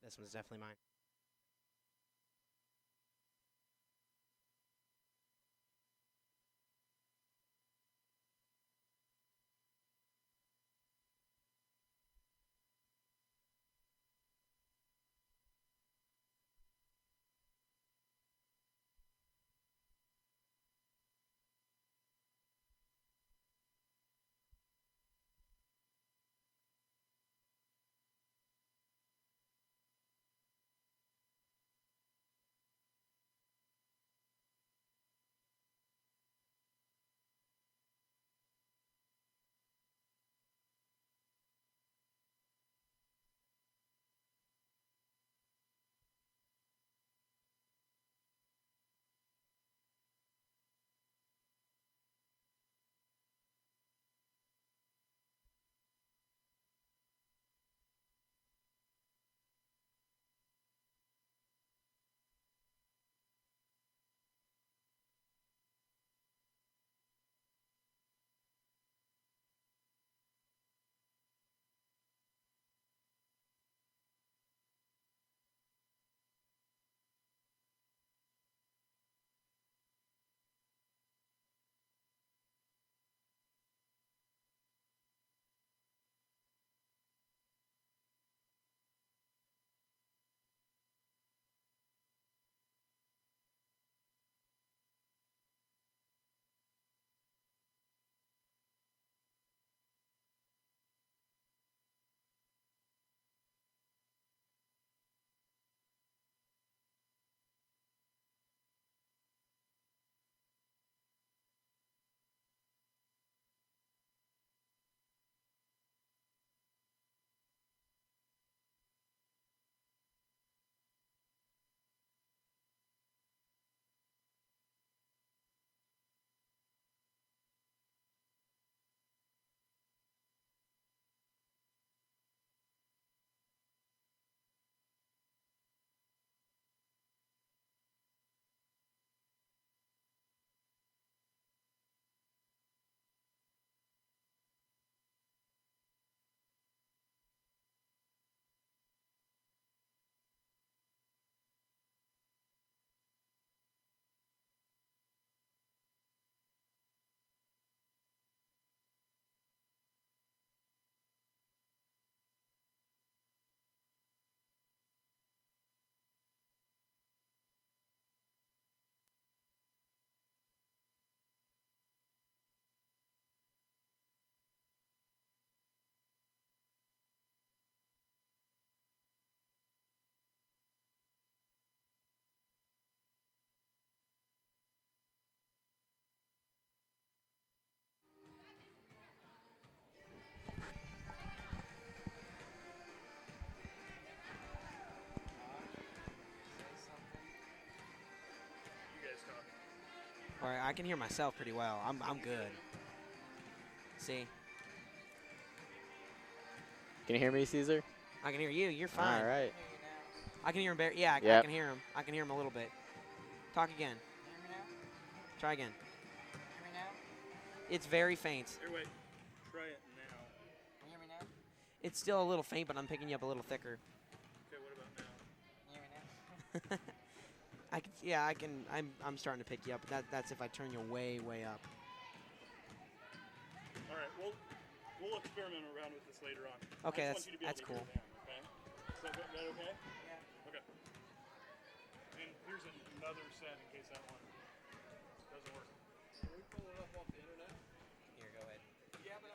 This one's definitely mine. All right, I can hear myself pretty well. I'm good. See, Can you hear me, Caesar? I can hear you. You're fine. All right. I can hear him. Yeah, I Yep. can hear him. I can hear him a little bit. Talk again. Hear me now? Try again. Hear me now? It's very faint. Here, wait. Try it now. Can you hear me now? It's still a little faint, but I'm picking you up a little thicker. Okay, what about now? Can you hear me now? I can. I'm starting to pick you up. But that's if I turn you way up. All right, we'll experiment around with this later on. Okay, I just want you to be that's able to cool. hear them, okay? Is that okay? Yeah. Okay. And here's another set in case that one doesn't work. Can we pull it up off the internet? Here, go ahead. Yeah, but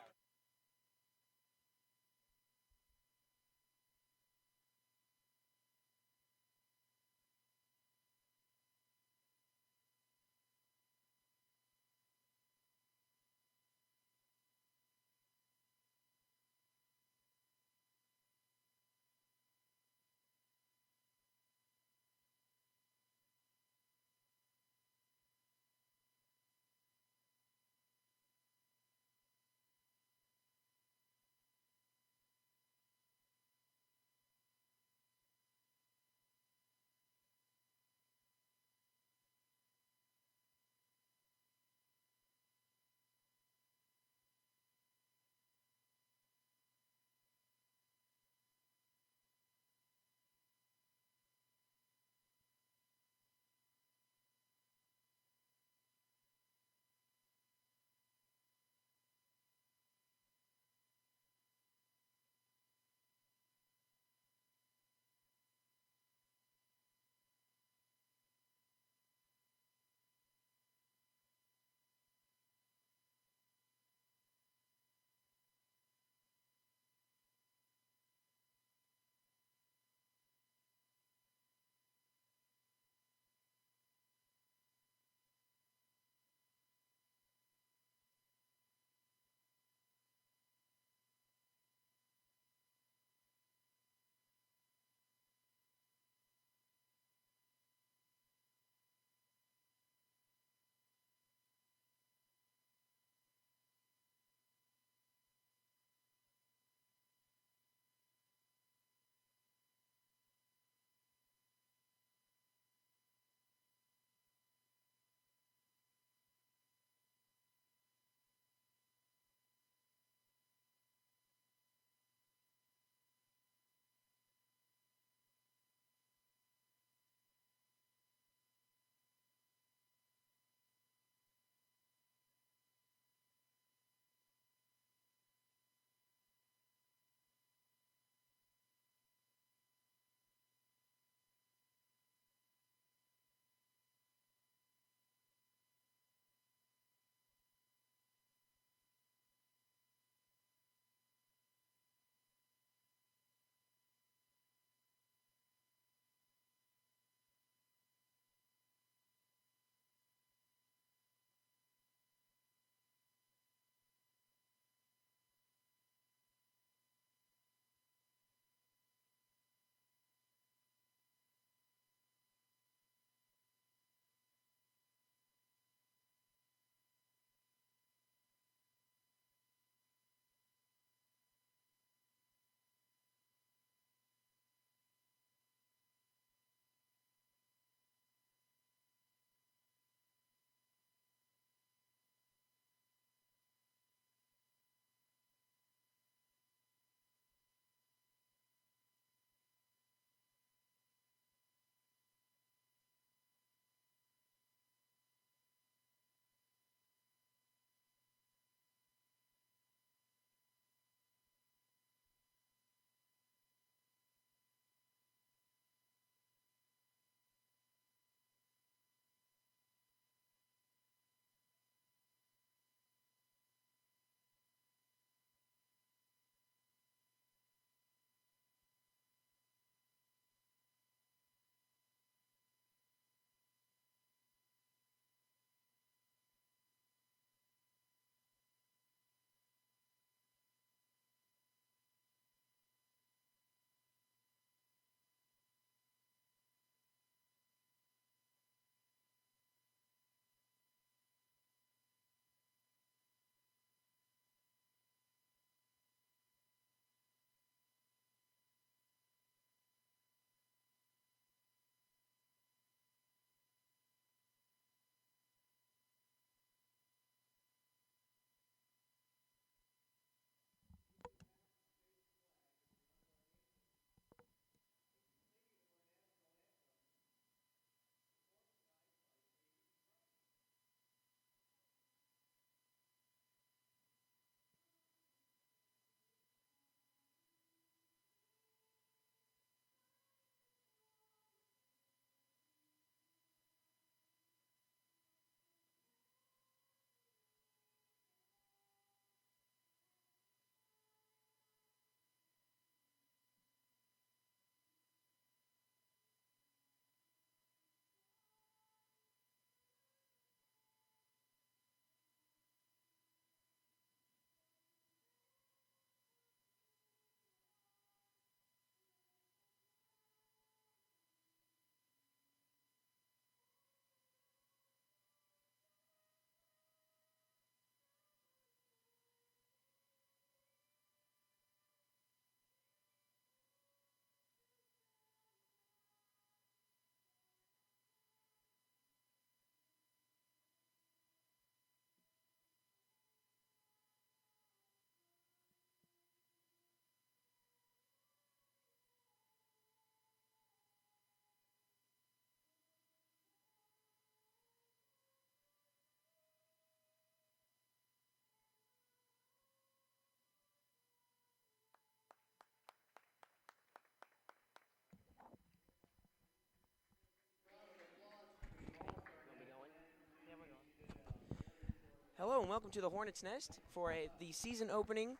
Hello and welcome to the Hornets Nest for the season opening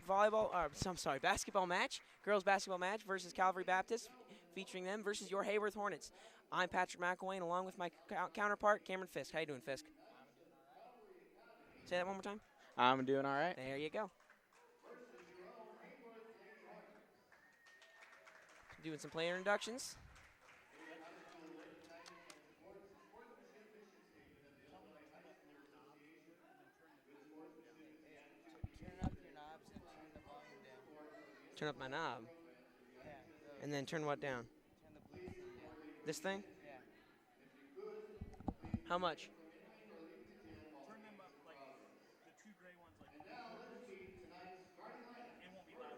basketball match, girls basketball match versus Calvary Baptist, featuring them versus your Heyworth Hornets. I'm Patrick McElwain along with my counterpart, Cameron Fisk. How you doing, Fisk? Say that one more time. I'm doing all right. There you go. Doing some player introductions. Turn up your knobs and turn the volume down. Turn up my knob. Yeah. Those. And then turn what down? Turn the blue thing down. This thing? Yeah. How much? Turn them up like the two gray ones, like it won't be loud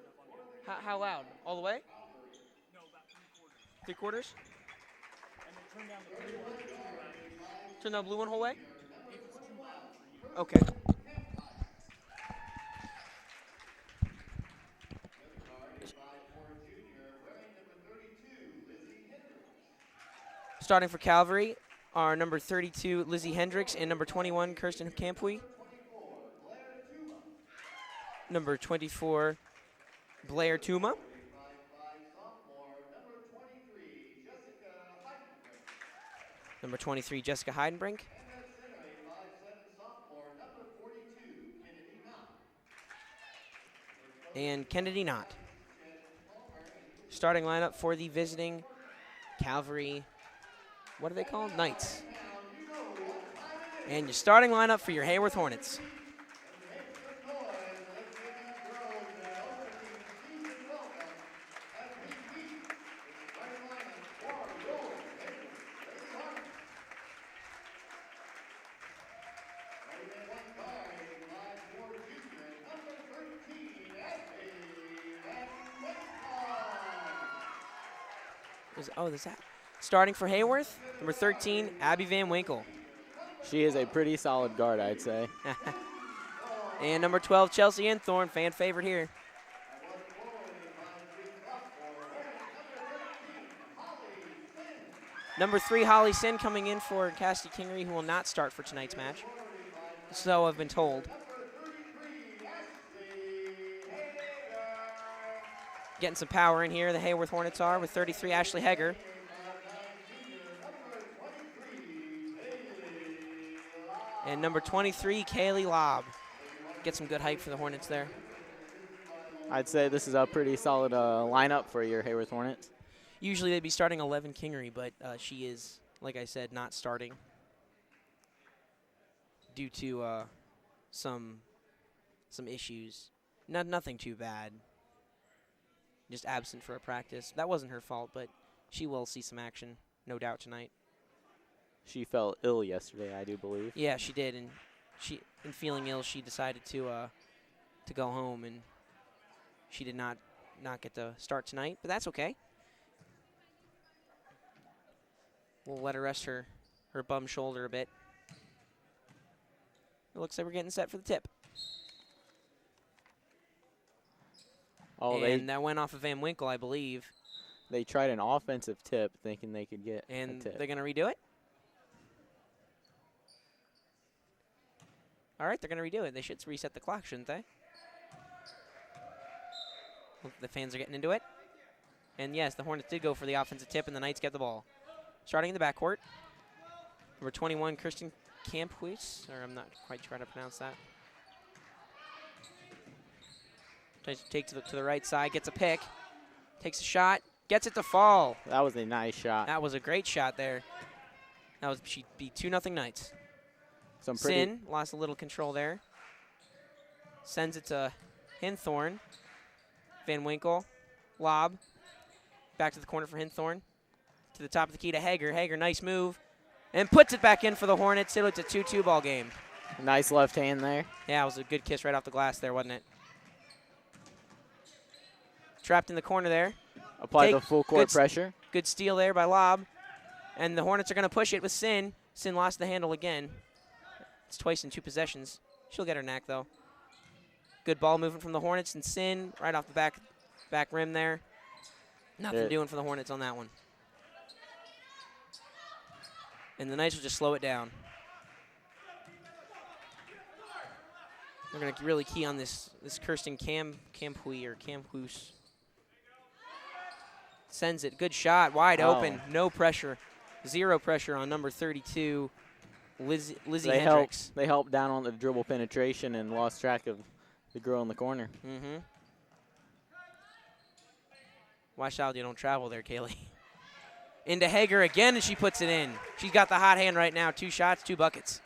enough on the other end. How loud? All the way? No, about 3/4. 3/4? And then turn down the blue one if it's too loud. Turn the blue one whole way? If it's too loud for you. Okay. Starting for Calvary are number 32, Lizzie Hendricks, and number 21, Kirsten Campui. Number 24, Blair Tuma. Number 23, Jessica Heidenbrink. And Kennedy Knott. Starting lineup for the visiting Calvary, what are they called? Knights. And your starting lineup for your Heyworth Hornets. There's that. Starting for Heyworth, number 13, Abby Van Winkle. She is a pretty solid guard, I'd say. And number 12, Chelsea Enthorn, fan favorite here. Number 3, Holly Sin coming in for Cassidy Kingery, who will not start for tonight's match. So I've been told. Getting some power in here, the Heyworth Hornets are, with 33, Ashley Heger. And number 23, Kaylee Lobb. Get some good hype for the Hornets there. I'd say this is a pretty solid lineup for your Heyworth Hornets. Usually they'd be starting 11 Kingery, but she is, like I said, not starting due to some issues. Nothing too bad. Just absent for a practice. That wasn't her fault, but she will see some action, no doubt, tonight. She fell ill yesterday, I do believe. Yeah, she did, and in feeling ill, she decided to go home, and she did not get to start tonight, but that's okay. We'll let her rest her bum shoulder a bit. It looks like we're getting set for the tip. Oh, and that went off of Van Winkle, I believe. They tried an offensive tip thinking they could get and a tip. They're going to redo it? All right, they're going to redo it. They should reset the clock, shouldn't they? The fans are getting into it. And, yes, the Hornets did go for the offensive tip, and the Knights get the ball. Starting in the backcourt, number 21, Kirsten Camphuis, or I'm not quite trying to pronounce that. Tries to take to the right side, gets a pick, takes a shot, gets it to fall. That was a nice shot. That was a great shot there. She beat 2-0 Knights. Pretty Sin lost a little control there. Sends it to Hinthorn. Van Winkle, lob. Back to the corner for Hinthorn. To the top of the key to Hager. Hager, nice move. And puts it back in for the Hornets. It's a 2-2 ball game. Nice left hand there. Yeah, it was a good kiss right off the glass there, wasn't it? Trapped in the corner there. Applied the full court pressure. Good steal there by Lob. And the Hornets are going to push it with Sin. Sin lost the handle again. It's twice in 2 possessions. She'll get her knack, though. Good ball movement from the Hornets, and Sin right off the back rim there. Nothing doing for the Hornets on that one. And the Knights will just slow it down. We're going to really key on this Kirsten Campuy or Campuis. Sends it. Good shot. Wide open. No pressure. Zero pressure on number 32, Lizzie Hendricks. They helped down on the dribble penetration and lost track of the girl in the corner. Mm-hmm. Watch out you don't travel there, Kaylee. Into Hager again, and she puts it in. She's got the hot hand right now. 2 shots, 2 buckets.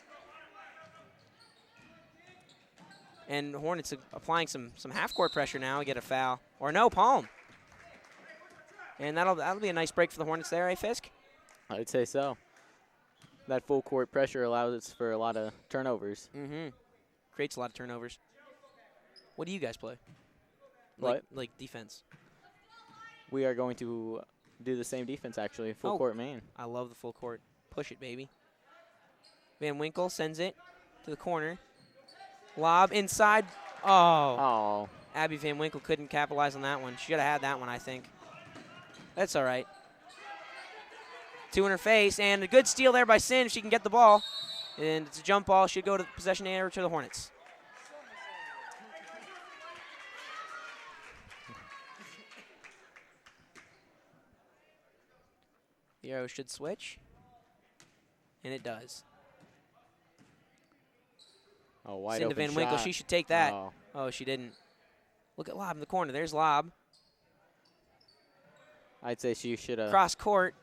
And Hornets applying some half-court pressure now. Get a foul. Or no, Palm. And that'll be a nice break for the Hornets there, eh, Fisk? I'd say so. That full court pressure allows for a lot of turnovers. Mm-hmm. Creates a lot of turnovers. What do you guys play? What? Like defense. We are going to do the same defense, actually. Full court main. I love the full court. Push it, baby. Van Winkle sends it to the corner. Lob inside. Oh. Abby Van Winkle couldn't capitalize on that one. She should have had that one, I think. That's all right. 2 in her face, and a good steal there by Sin if she can get the ball. And it's a jump ball. Should go to the possession error to the Hornets. The arrow should switch. And it does. Oh, wide Cinda open Van Winkle, shot. she should take that. Oh, she didn't. Look at Lob in the corner. There's Lob. I'd say she should have. Cross court.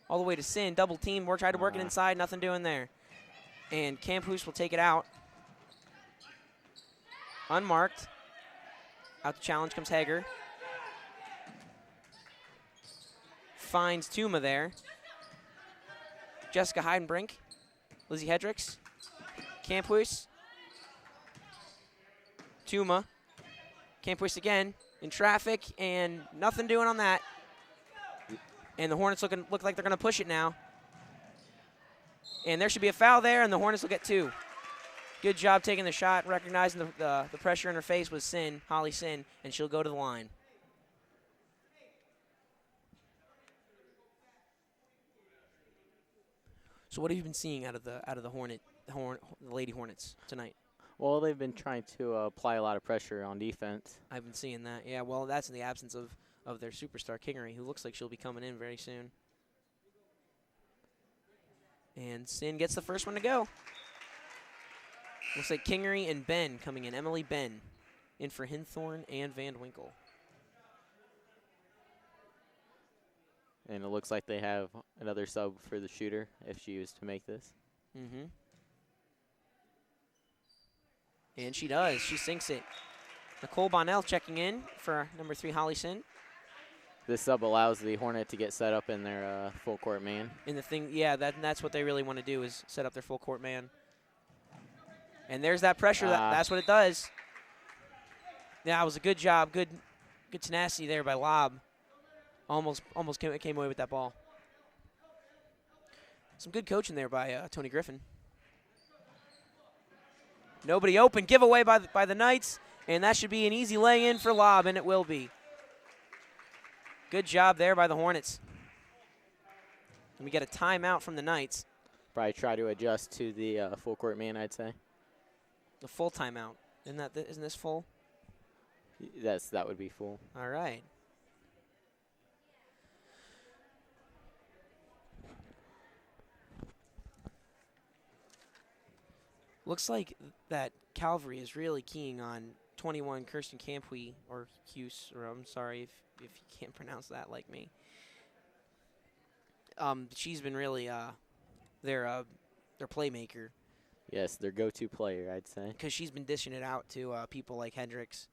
All the way to Sin. Double team. We're trying to work it inside. Nothing doing there. And Campoose will take it out. Unmarked. Out the challenge comes Hager. Finds Tuma there. Jessica Heidenbrink. Lizzie Hendricks. Campoose. Tuma. Campoose again. In traffic. And nothing doing on that. And the Hornets look like they're going to push it now. And there should be a foul there, and the Hornets will get 2. Good job taking the shot, recognizing the pressure in her face was Sin, Holly Sin, and she'll go to the line. So what have you been seeing out of the Lady Hornets tonight? Well, they've been trying to apply a lot of pressure on defense. I've been seeing that. Yeah, well, that's in the absence of their superstar, Kingery, who looks like she'll be coming in very soon. And Sin gets the first one to go. Looks like Kingery and Ben coming in. Emily Ben in for Hinthorn and Van Winkle. And it looks like they have another sub for the shooter if she was to make this. Mm-hmm. And she does. She sinks it. Nicole Bonnell checking in for number 3, Holly Sin. This sub allows the Hornet to get set up in their full court man. In the thing, yeah, that's what they really want to do is set up their full court man. And there's that pressure. That's what it does. Yeah, it was a good job. Good tenacity there by Lob. Almost came away with that ball. Some good coaching there by Tony Griffin. Nobody open. Giveaway by the Knights. And that should be an easy lay-in for Lob, and it will be. Good job there by the Hornets. And we get a timeout from the Knights. Probably try to adjust to the full court man, I'd say. The full timeout. Isn't this full? That would be full. All right. Looks like that Calvary is really keying on 21 Kirsten Campuy, or Hughes, or I'm sorry if you can't pronounce that like me. She's been really their playmaker. Yes, their go-to player, I'd say. Because she's been dishing it out to people like Hendricks,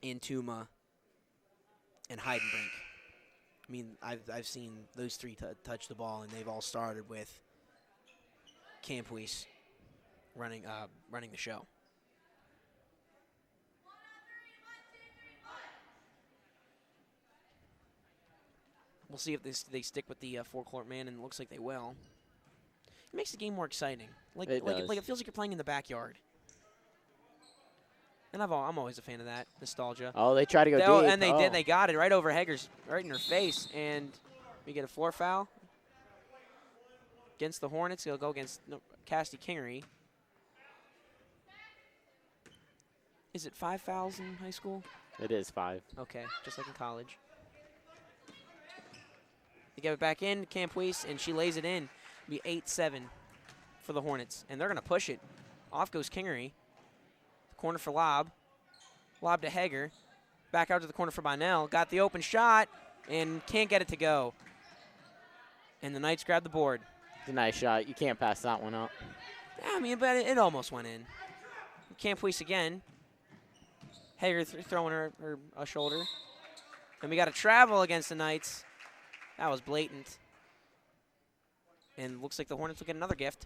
and Tuma, and Heidenbrink. I mean, I've seen those 3 touch the ball, and they've all started with Campuis running the show. We'll see if they stick with the four-court man, and it looks like they will. It makes the game more exciting. Like it feels like you're playing in the backyard. And I'm always a fan of that nostalgia. Oh, they try to go deep. And they did. They got it right over Hager's, right in her face, and we get a floor foul against the Hornets. It'll go against Cassidy Kingery. Is it 5 fouls in high school? It is 5. Okay, just like in college. They give it back in, Campuise, and she lays it in. It'll be 8-7 for the Hornets, and they're going to push it. Off goes Kingery. Corner for Lob. Lob to Hager. Back out to the corner for Bonnell. Got the open shot and can't get it to go. And the Knights grab the board. It's a nice shot. You can't pass that one up. Yeah, I mean, but it almost went in. Campuise again. Hager throwing her a shoulder. And we got a travel against the Knights. That was blatant. And looks like the Hornets will get another gift.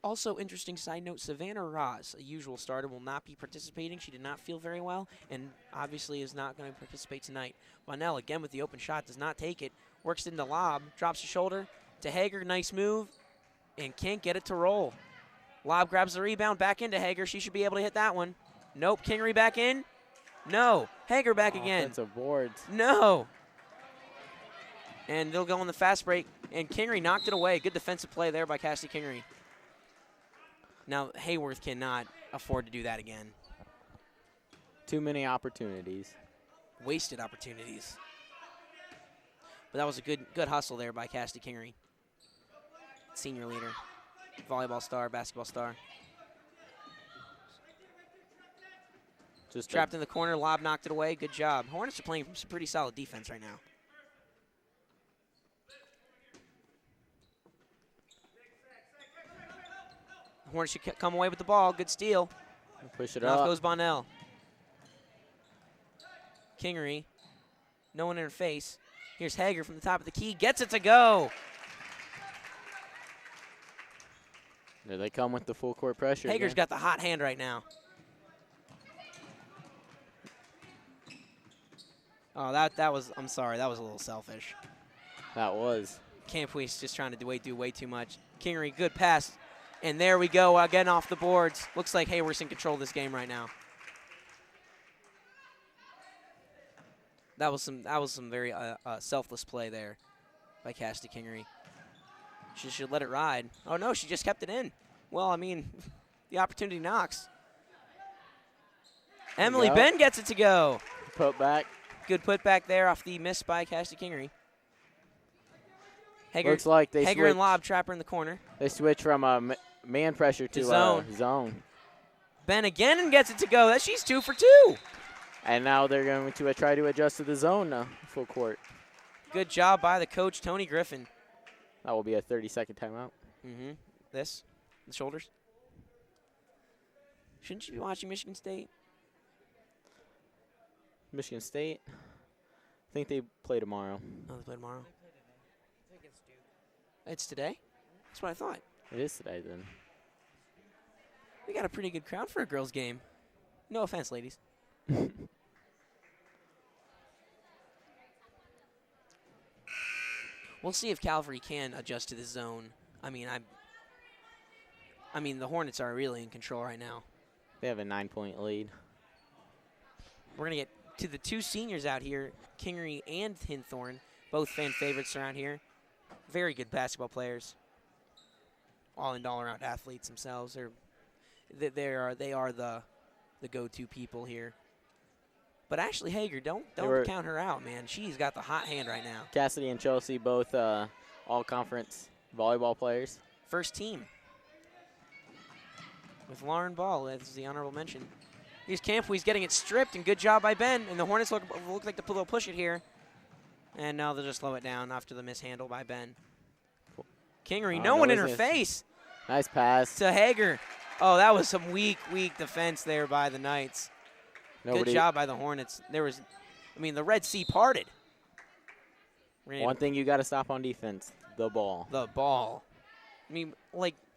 Also, interesting side note, Savannah Ross, a usual starter, will not be participating. She did not feel very well and obviously is not going to participate tonight. Bonnell, again with the open shot, does not take it. Works into Lob, drops the shoulder to Hager. Nice move, and can't get it to roll. Lob grabs the rebound, back into Hager. She should be able to hit that one. Nope, Kingery back in. No, Hager back again. Offensive boards. No. And they'll go on the fast break, and Kingery knocked it away. Good defensive play there by Cassie Kingery. Now, Heyworth cannot afford to do that again. Too many opportunities. Wasted opportunities. But that was a good hustle there by Cassie Kingery. Senior leader. Volleyball star, basketball star. Just trapped in the corner. Lob knocked it away. Good job. Hornets are playing some pretty solid defense right now. Hornets should come away with the ball. Good steal. Push it Off up. goes Bonnell. Kingery. No one in her face. Here's Hager from the top of the key. Gets it to go. There they come with the full court pressure. Hager's again. got the hot hand right now. Oh, that was, I'm sorry, that was a little selfish. That was. Campuise just trying to do way too much. Kingery, good pass. And there we go, again off the boards. Looks like Heyworth's in control of this game right now. That was some very selfless play there by Cassie Kingery. She should let it ride. Oh no, she just kept it in. Well, I mean, the opportunity knocks. Emily Ben gets it to go. Put back. Good putback there off the miss by Cassie Kingery. Hager, Looks like they Hager switch. and Lob trap her in the corner. They switch from man pressure to zone. Zone. Ben again and gets it to go. She's 2 for 2. And now they're going to try to adjust to the zone now, full court. Good job by the coach, Tony Griffin. That will be a 30-second timeout. The shoulders. Shouldn't you be watching Michigan State? Michigan State, I think they play tomorrow. Oh, they play tomorrow. I think it's Duke. It's today? That's what I thought. It is today then. We got a pretty good crowd for a girls' game. No offense, ladies. We'll see if Calvary can adjust to the zone. I mean, the Hornets are really in control right now. They have a 9-point lead. We're going to get to the two seniors out here, Kingery and Hinthorn, both fan favorites around here. Very good basketball players. All in all-around athletes themselves. They are the go-to people here. But Ashley Hager, don't count her out, man. She's got the hot hand right now. Cassidy and Chelsea, both all-conference volleyball players. First team. With Lauren Ball, that's the honorable mention. Here's Campuise getting it stripped, and good job by Ben. And the Hornets look like they'll push it here. And now they'll just slow it down after the mishandle by Ben. Kingery, no one in her face. Nice pass. To Hager. Oh, that was some weak defense there by the Knights. Good job by the Hornets. The Red Sea parted. One thing you got to stop on defense, the ball. The ball.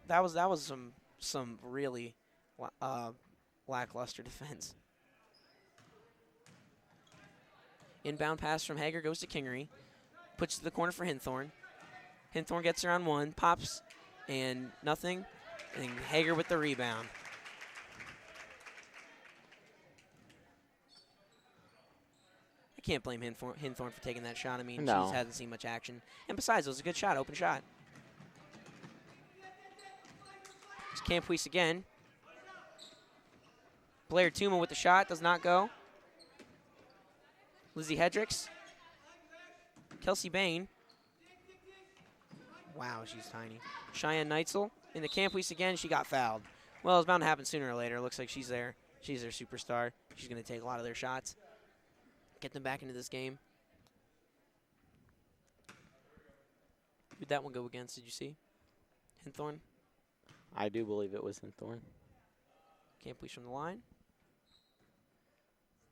That was some really lackluster defense. Inbound pass from Hager goes to Kingery. Puts it to the corner for Hinthorn. Hinthorn gets her on one, pops, and nothing. And Hager with the rebound. I can't blame Hinthorn for taking that shot. She hasn't seen much action. And besides, it was a good shot, open shot. It's Campuise again. Blair Tuma with the shot. Does not go. Lizzie Hedricks. Kelsey Bain. Wow, she's tiny. Cheyenne Neitzel in the camp piece again. She got fouled. Well, it's bound to happen sooner or later. Looks like she's there. She's their superstar. She's going to take a lot of their shots. Get them back into this game. Who'd that one go against? Did you see? Hinthorn. I do believe it was Hinthorn. Camp piece from the line.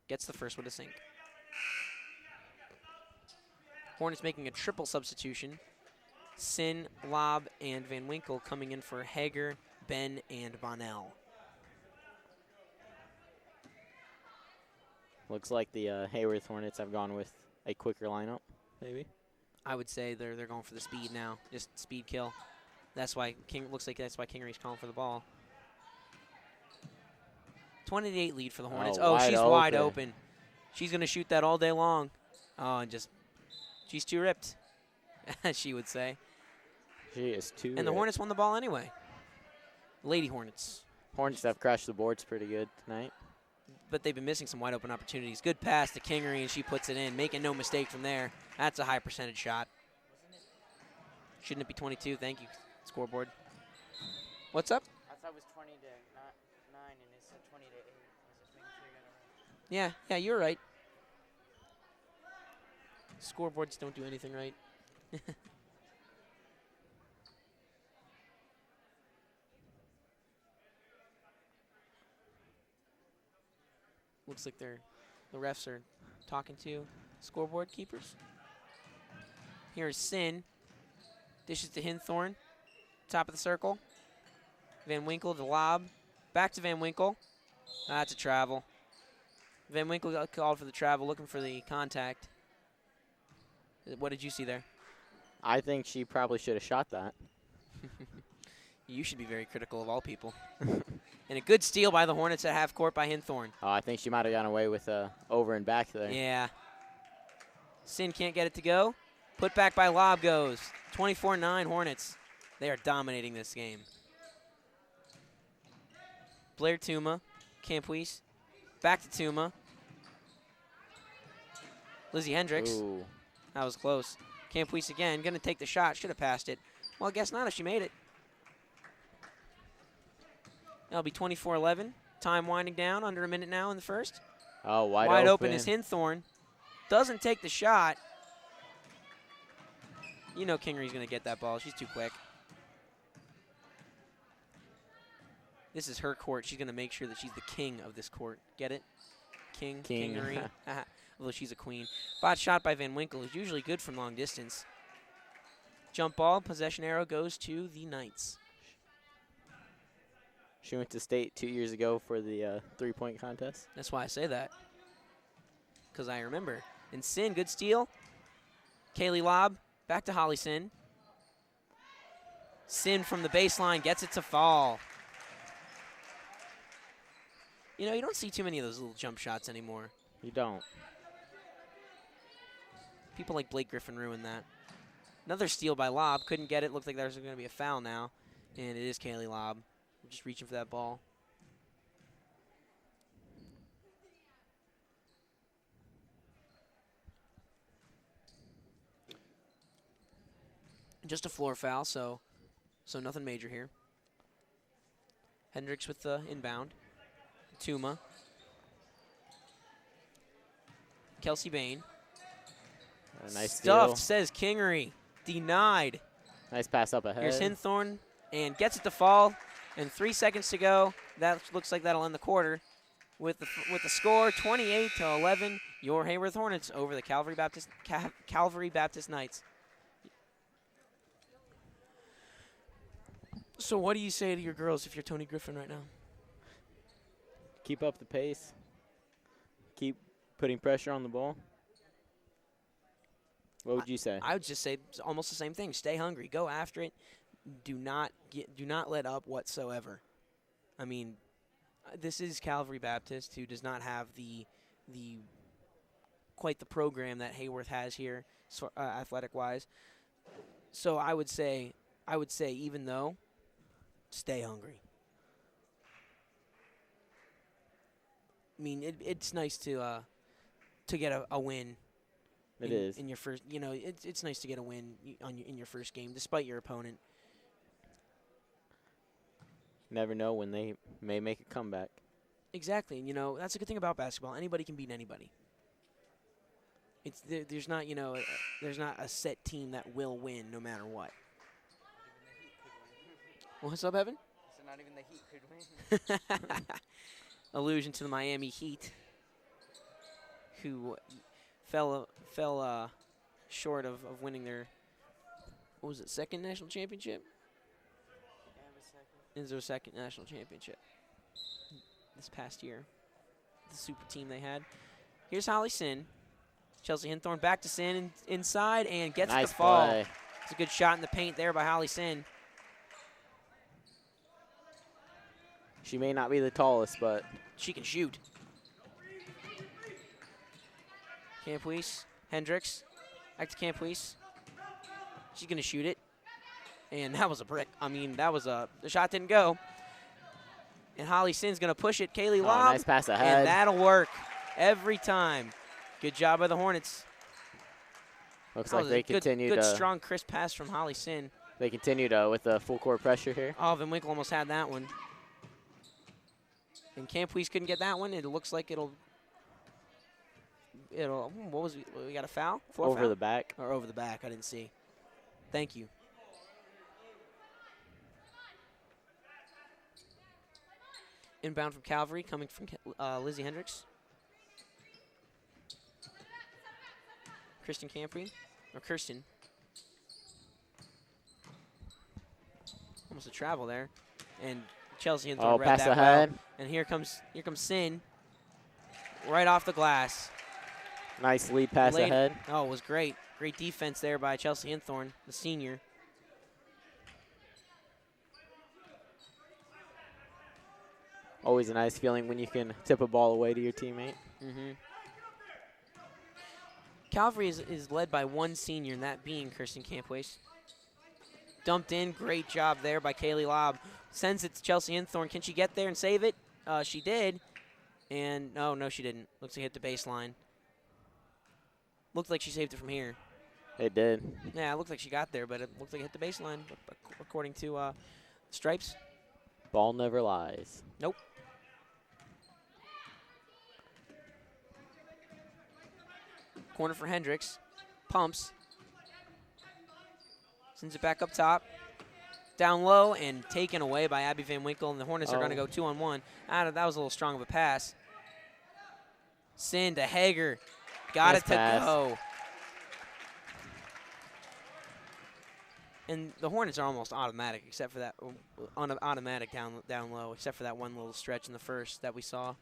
Gets the first with a sink. Hornets making a triple substitution. Sin, Lob, and Van Winkle coming in for Hager, Ben, and Bonnell. Looks like the Heyworth Hornets have gone with a quicker lineup, maybe. I would say they're going for the speed now, just speed kill. That's why looks like that's why Kingery's calling for the ball. 28 lead for the Hornets. Oh, she's wide open. She's gonna shoot that all day long. Oh, and just she's too ripped, as she would say. She is too. And the Hornets won the ball anyway. Lady Hornets. Hornets have crashed the boards pretty good tonight. But they've been missing some wide open opportunities. Good pass to Kingery, and she puts it in, making no mistake from there. That's a high percentage shot. Shouldn't it be 22? Thank you, scoreboard. What's up? I thought it was 20 to 9, and it said 20 to 8. I was just making sure you got it right. Yeah, you're right. Scoreboards don't do anything right. Looks like the refs are talking to scoreboard keepers. Here's Sin. Dishes to Hinthorn. Top of the circle. Van Winkle to Lob. Back to Van Winkle. That's a travel. Van Winkle got called for the travel, looking for the contact. What did you see there? I think she probably should have shot that. You should be very critical of all people. And a good steal by the Hornets at half court by Hinthorn. Oh, I think she might have gone away with over and back there. Yeah. Sin can't get it to go. Put back by Lob goes. 24-9 Hornets. They are dominating this game. Blair Tuma. Campuis. Back to Tuma. Lizzie Hendricks. Ooh. That was close. Campuis again. Going to take the shot. Should have passed it. Well, I guess not if she made it. That'll be 24-11. Time winding down. Under a minute now in the first. Oh, wide open is Hinthorn. Doesn't take the shot. You know Kingery's going to get that ball. She's too quick. This is her court. She's going to make sure that she's the king of this court. Get it? King. Kingery. Although she's a queen. Bot shot by Van Winkle is usually good from long distance. Jump ball. Possession arrow goes to the Knights. She went to state 2 years ago for the three-point contest. That's why I say that. Because I remember. And Sin, good steal. Kaylee Lob, back to Holly Sin. Sin from the baseline gets it to fall. You know, you don't see too many of those little jump shots anymore. You don't. People like Blake Griffin ruined that. Another steal by Lob. Couldn't get it. Looked like there's going to be a foul now. And it is Kaylee Lob. Just reaching for that ball. Just a floor foul, so nothing major here. Hendricks with the inbound. Tuma. Kelsey Bain. Nice Stuffed, steal. says Kingery. Denied. Nice pass up ahead. Here's Hinthorn and gets it to fall. And 3 seconds to go. That looks like that'll end the quarter. With the score 28-11, your Heyworth Hornets over the Calvary Baptist Knights. So what do you say to your girls if you're Tony Griffin right now? Keep up the pace. Keep putting pressure on the ball. What would you say? I would just say it's almost the same thing. Stay hungry. Go after it. Do not let up whatsoever. I mean, this is Calvary Baptist, who does not have the quite the program that Heyworth has here, athletic wise. So I would say even though, stay hungry. I mean, it's nice to get a win. It is. In your first, it's nice to get a win in your first game, despite your opponent. Never know when they may make a comeback. Exactly, and that's a good thing about basketball. Anybody can beat anybody. There's not there's not a set team that will win no matter what. What's up, Evan? So not even the Heat could win. Allusion to the Miami Heat, who fell short of winning their, what was it, second national championship? Yeah, it was second. It was their second national championship this past year. The super team they had. Here's Holly Sin. Chelsea Hinthorn back to Sin inside and gets Nice the fall. play. It's a good shot in the paint there by Holly Sin. She may not be the tallest, but She can shoot. Campuis, Hendricks, back to Campuis. She's going to shoot it. And that was a brick. I mean, the shot didn't go. And Holly Sin's going to push it. Kaylee Lobb. nice pass ahead. And that'll work every time. Good job by the Hornets. Looks That like was they a continue good, to strong, crisp pass from Holly Sin. They continued with the full court pressure here. Oh, Van Winkle almost had that one. And Campuis couldn't get that one. It looks like it'll. What was it? We got a foul? Over Foul? the back. Or over the back. I didn't see. Thank you. Inbound from Calvary, coming from Lizzie Hendricks. Kirsten Campuis, or Kirsten. Almost a travel there, and Chelsea and Oh, read pass that ahead. well. And here comes Sin, right off the glass. Nice lead pass ahead. Oh, it was great. Great defense there by Chelsea Hinthorn, the senior. Always a nice feeling when you can tip a ball away to your teammate. Mm-hmm. Calvary is led by one senior, and that being Kirsten Campuis. Dumped in. Great job there by Kaylee Lobb. Sends it to Chelsea Hinthorn. Can she get there and save it? She did. And no, she didn't. Looks like it hit the baseline. Looked like she saved it from here. It did. Yeah, it looked like she got there, but it looked like it hit the baseline, according to Stripes. Ball never lies. Nope. Corner for Hendricks. Pumps. Sends it back up top. Down low and taken away by Abby Van Winkle, and the Hornets are going to go 2-on-1. That was a little strong of a pass. Sin to Hager. Got Nice it to pass. go. And the Hornets are almost automatic, except for that automatic down low, except for that one little stretch in the first that we saw.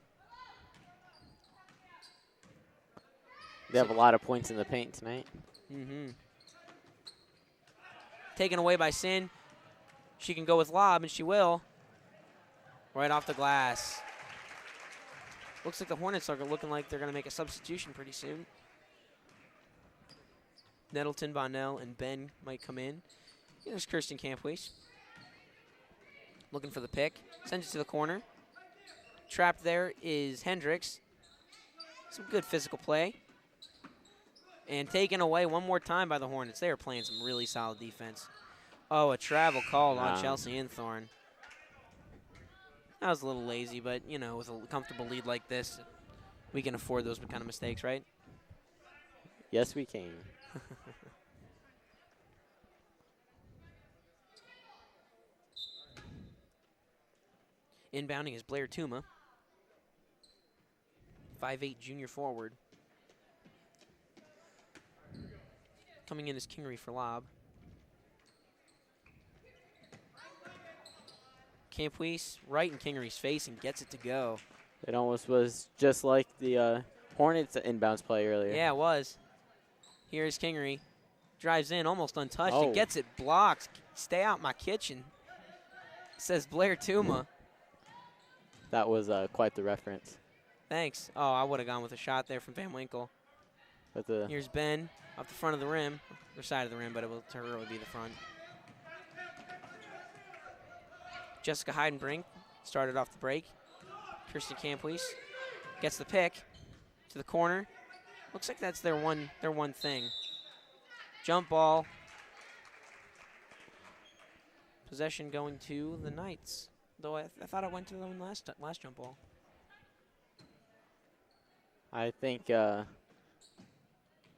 They have a lot of points in the paint tonight. Mm-hmm. Taken away by Sin. She can go with Lob, and she will. Right off the glass. Looks like the Hornets are looking like they're going to make a substitution pretty soon. Nettleton, Bonnell, and Ben might come in. Here's Kirsten Campuis. Looking for the pick. Sends it to the corner. Trapped there is Hendricks. Some good physical play. And taken away one more time by the Hornets. They are playing some really solid defense. Oh, a travel call on Chelsea Hinthorn. That was a little lazy, but, with a comfortable lead like this, we can afford those kind of mistakes, right? Yes, we can. Inbounding is Blair Tuma. 5'8" junior forward. Coming in is Kingery for Lob. Campuis right in Kingery's face and gets it to go. It almost was just like the Hornets inbounds play earlier. Yeah, it was. Here's Kingery. Drives in, almost untouched, and Oh. gets it blocked. Stay out my kitchen, says Blair Tuma. That was quite the reference. Thanks. Oh, I would have gone with a shot there from Van Winkle. But the Here's Ben off the front of the rim, or side of the rim, but it will be the front. Jessica Heidenbrink started off the break. Kirsten Campuis Gets the pick to the corner. Looks like that's their one thing. Jump ball. Possession going to the Knights. Though I thought it went to them last jump ball. I think that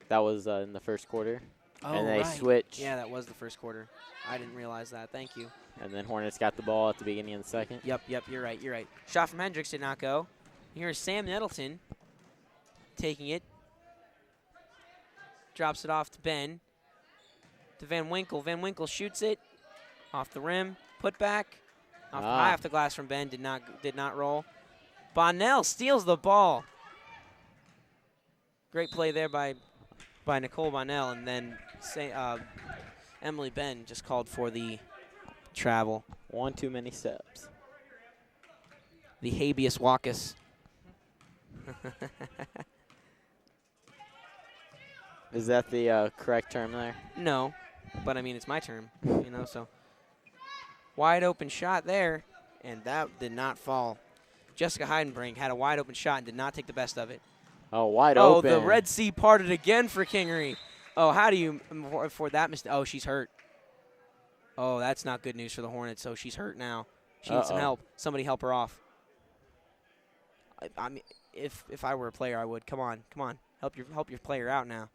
was in the first quarter. Oh, and they right. switched. Yeah, that was the first quarter. I didn't realize that. Thank you. And then Hornets got the ball at the beginning of the second. Yep, you're right. Shot from Hendricks did not go. Here's Sam Nettleton taking it. Drops it off to Ben. To Van Winkle. Van Winkle shoots it. Off the rim. Put back. High off the glass from Ben. Did not roll. Bonnell steals the ball. Great play there by Nicole Bonnell. And then Emily Ben just called for the travel. One too many steps. The habeas walkus. Is that the correct term there? No, but I mean, it's my term, you know, so. Wide open shot there, and that did not fall. Jessica Heidenbrink had a wide open shot and did not take the best of it. Oh, wide open. Oh, the Red Sea parted again for Kingery. Oh, how do you afford that mistake? Oh, she's hurt. Oh, that's not good news for the Hornets. So she's hurt now. She needs some help. Somebody help her off. I mean, if I were a player, I would. Come on. Help your player out now.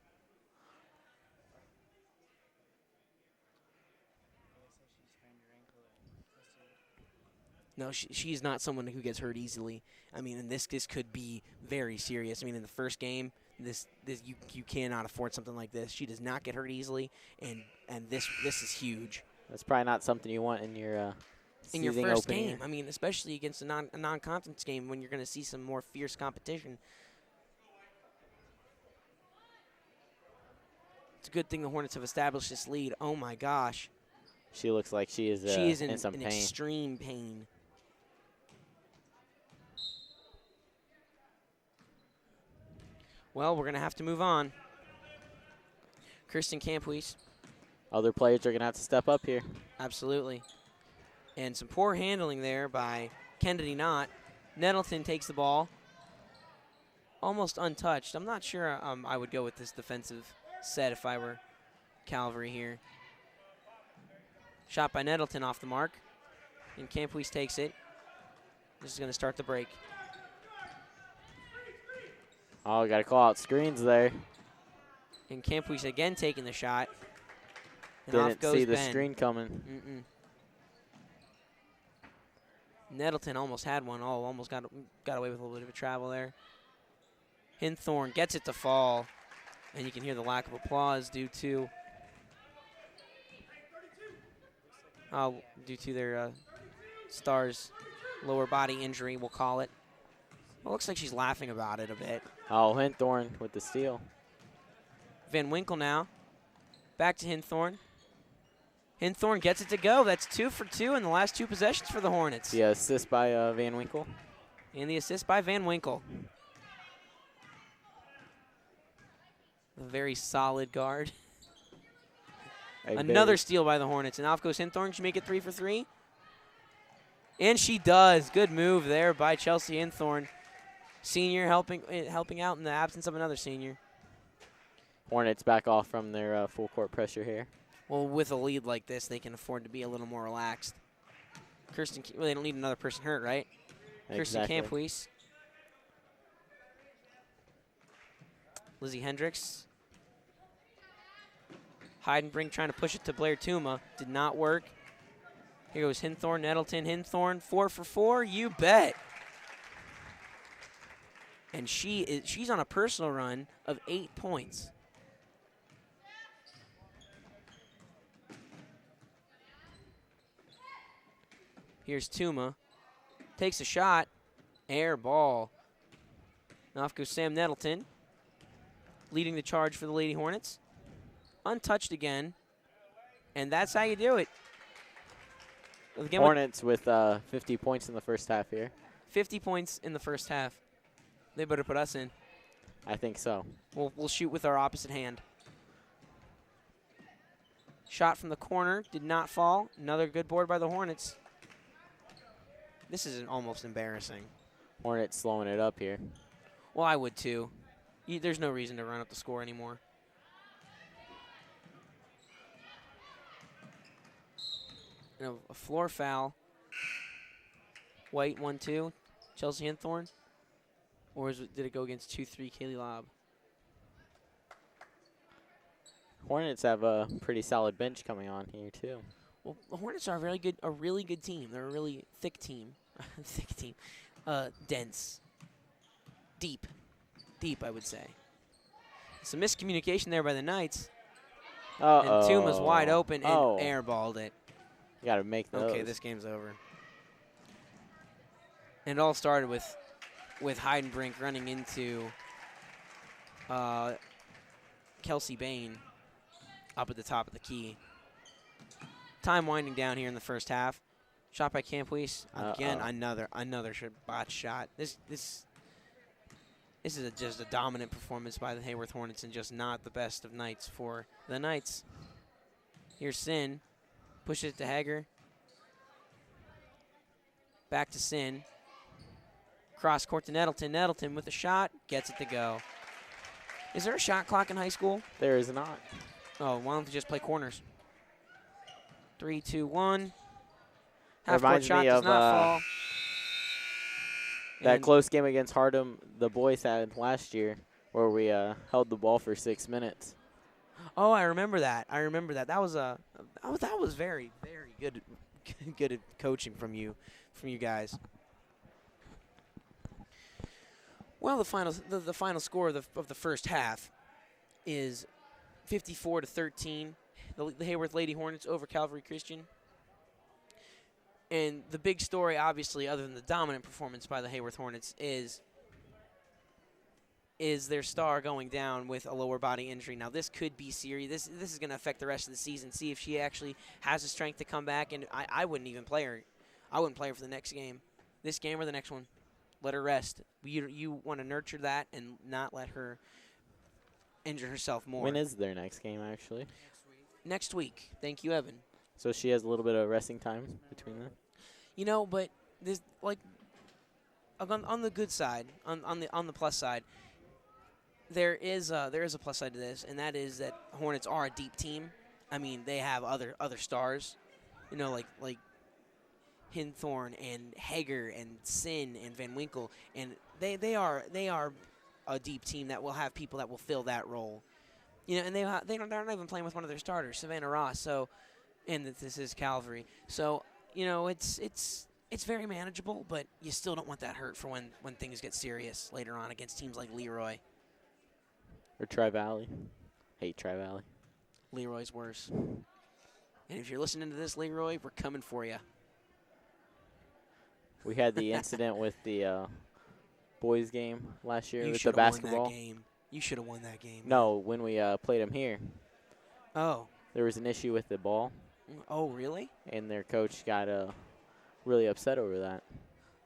No, she's not someone who gets hurt easily. I mean, and this could be very serious. I mean, in the first game, you cannot afford something like this. She does not get hurt easily, and this is huge. That's probably not something you want in your first opening. game. I mean, especially against a non-conference game when you're going to see some more fierce competition. It's a good thing the Hornets have established this lead. Oh my gosh. She looks like she is in some pain. Extreme pain. Well, we're going to have to move on. Kristen Campuis. Other players are going to have to step up here. Absolutely. And some poor handling there by Kennedy Knott. Nettleton takes the ball. Almost untouched. I'm not sure I would go with this defensive set if I were Calvary here. Shot by Nettleton off the mark. And Campuis takes it. This is going to start the break. Oh, got to call out screens there. And Campuis again taking the shot. And off Didn't goes see the Ben. screen coming. Nettleton almost had one. Oh, almost got away with a little bit of a travel there. Hinthorn gets it to fall. And you can hear the lack of applause due to their star's lower body injury, we'll call it. It looks like she's laughing about it a bit. Oh, Hinthorn with the steal. Van Winkle now. Back to Hinthorn. Hinthorn gets it to go. That's 2 for 2 in the last 2 possessions for the Hornets. The assist by Van Winkle. And the assist by Van Winkle. A very solid guard. Another steal by the Hornets. And off goes Hinthorn. She make it 3 for 3. And she does. Good move there by Chelsea Hinthorn. Senior helping out in the absence of another senior. Hornets back off from their full court pressure here. Well, with a lead like this, they can afford to be a little more relaxed. They don't need another person hurt, right? Exactly. Kirsten Campuis. Lizzie Hendricks. Heidenbrink trying to push it to Blair Tuma. Did not work. Here goes Hinthorn, Nettleton, Hinthorn. 4 for 4, you bet. And she's on a personal run of 8 points. Here's Tuma. Takes a shot. Air ball. Now off goes Sam Nettleton. Leading the charge for the Lady Hornets. Untouched again. And that's how you do it. Hornets with 50 points in the first half here. 50 points in the first half. They better put us in. I think so. We'll shoot with our opposite hand. Shot from the corner. Did not fall. Another good board by the Hornets. This is almost embarrassing. Hornets slowing it up here. Well, I would too. There's no reason to run up the score anymore. And a floor foul. White 1-2. Chelsea Hinthorn. Or did it go against 2-3 Kaylee Lobb? Hornets have a pretty solid bench coming on here too. Well, the Hornets are a really good team. They're a really thick team. Thick team. Dense. Deep, I would say. Some miscommunication there by the Knights. And Tuma's wide open and airballed it. You got to make those. Okay, this game's over. And it all started with Heidenbrink running into Kelsey Bain up at the top of the key. Time winding down here in the first half. Shot by Campuis. Again, another botch shot. This is just a dominant performance by the Heyworth Hornets and just not the best of nights for the Knights. Here's Sin. Pushes it to Hager. Back to Sin. Cross court to Nettleton. Nettleton with a shot. Gets it to go. Is there a shot clock in high school? There is not. Oh, why don't they just play corners? 3, 2, 1. Reminds shot me does of not fall. that And close game against Hardham the boys had last year where we held the ball for 6 minutes. Oh, I remember that. That was very, very good coaching from you guys. Well, the final score of the first half is 54-13. The Heyworth Lady Hornets over Calvary Christian. And the big story, obviously, other than the dominant performance by the Heyworth Hornets, is their star going down with a lower body injury. Now, this could be serious. This is going to affect the rest of the season. See if she actually has the strength to come back. And I wouldn't even play her. I wouldn't play her for the next game. This game or the next one. Let her rest. You want to nurture that and not let her injure herself more. When is their next game, actually? Next week. Thank you, Evan. So she has a little bit of resting time between them? You know, but there's like on the good side, on the plus side, there is a plus side to this, and that is that Hornets are a deep team. I mean, they have other stars, you know, like Hinthorn and Hager and Sin and Van Winkle, and they are a deep team that will have people that will fill that role. You know, and they're not even playing with one of their starters, Savannah Ross. So, and this is Calvary. So, you know, it's very manageable, but you still don't want that hurt for when things get serious later on against teams like Leroy. Or Tri-Valley. Hate Tri-Valley. Leroy's worse. And if you're listening to this, Leroy, we're coming for you. We had the incident with the boys game last year You with the should have basketball. won that game. You should have won that game. No, when we played them here, Oh. there was an issue with the ball, Oh, really? and their coach got really upset over that.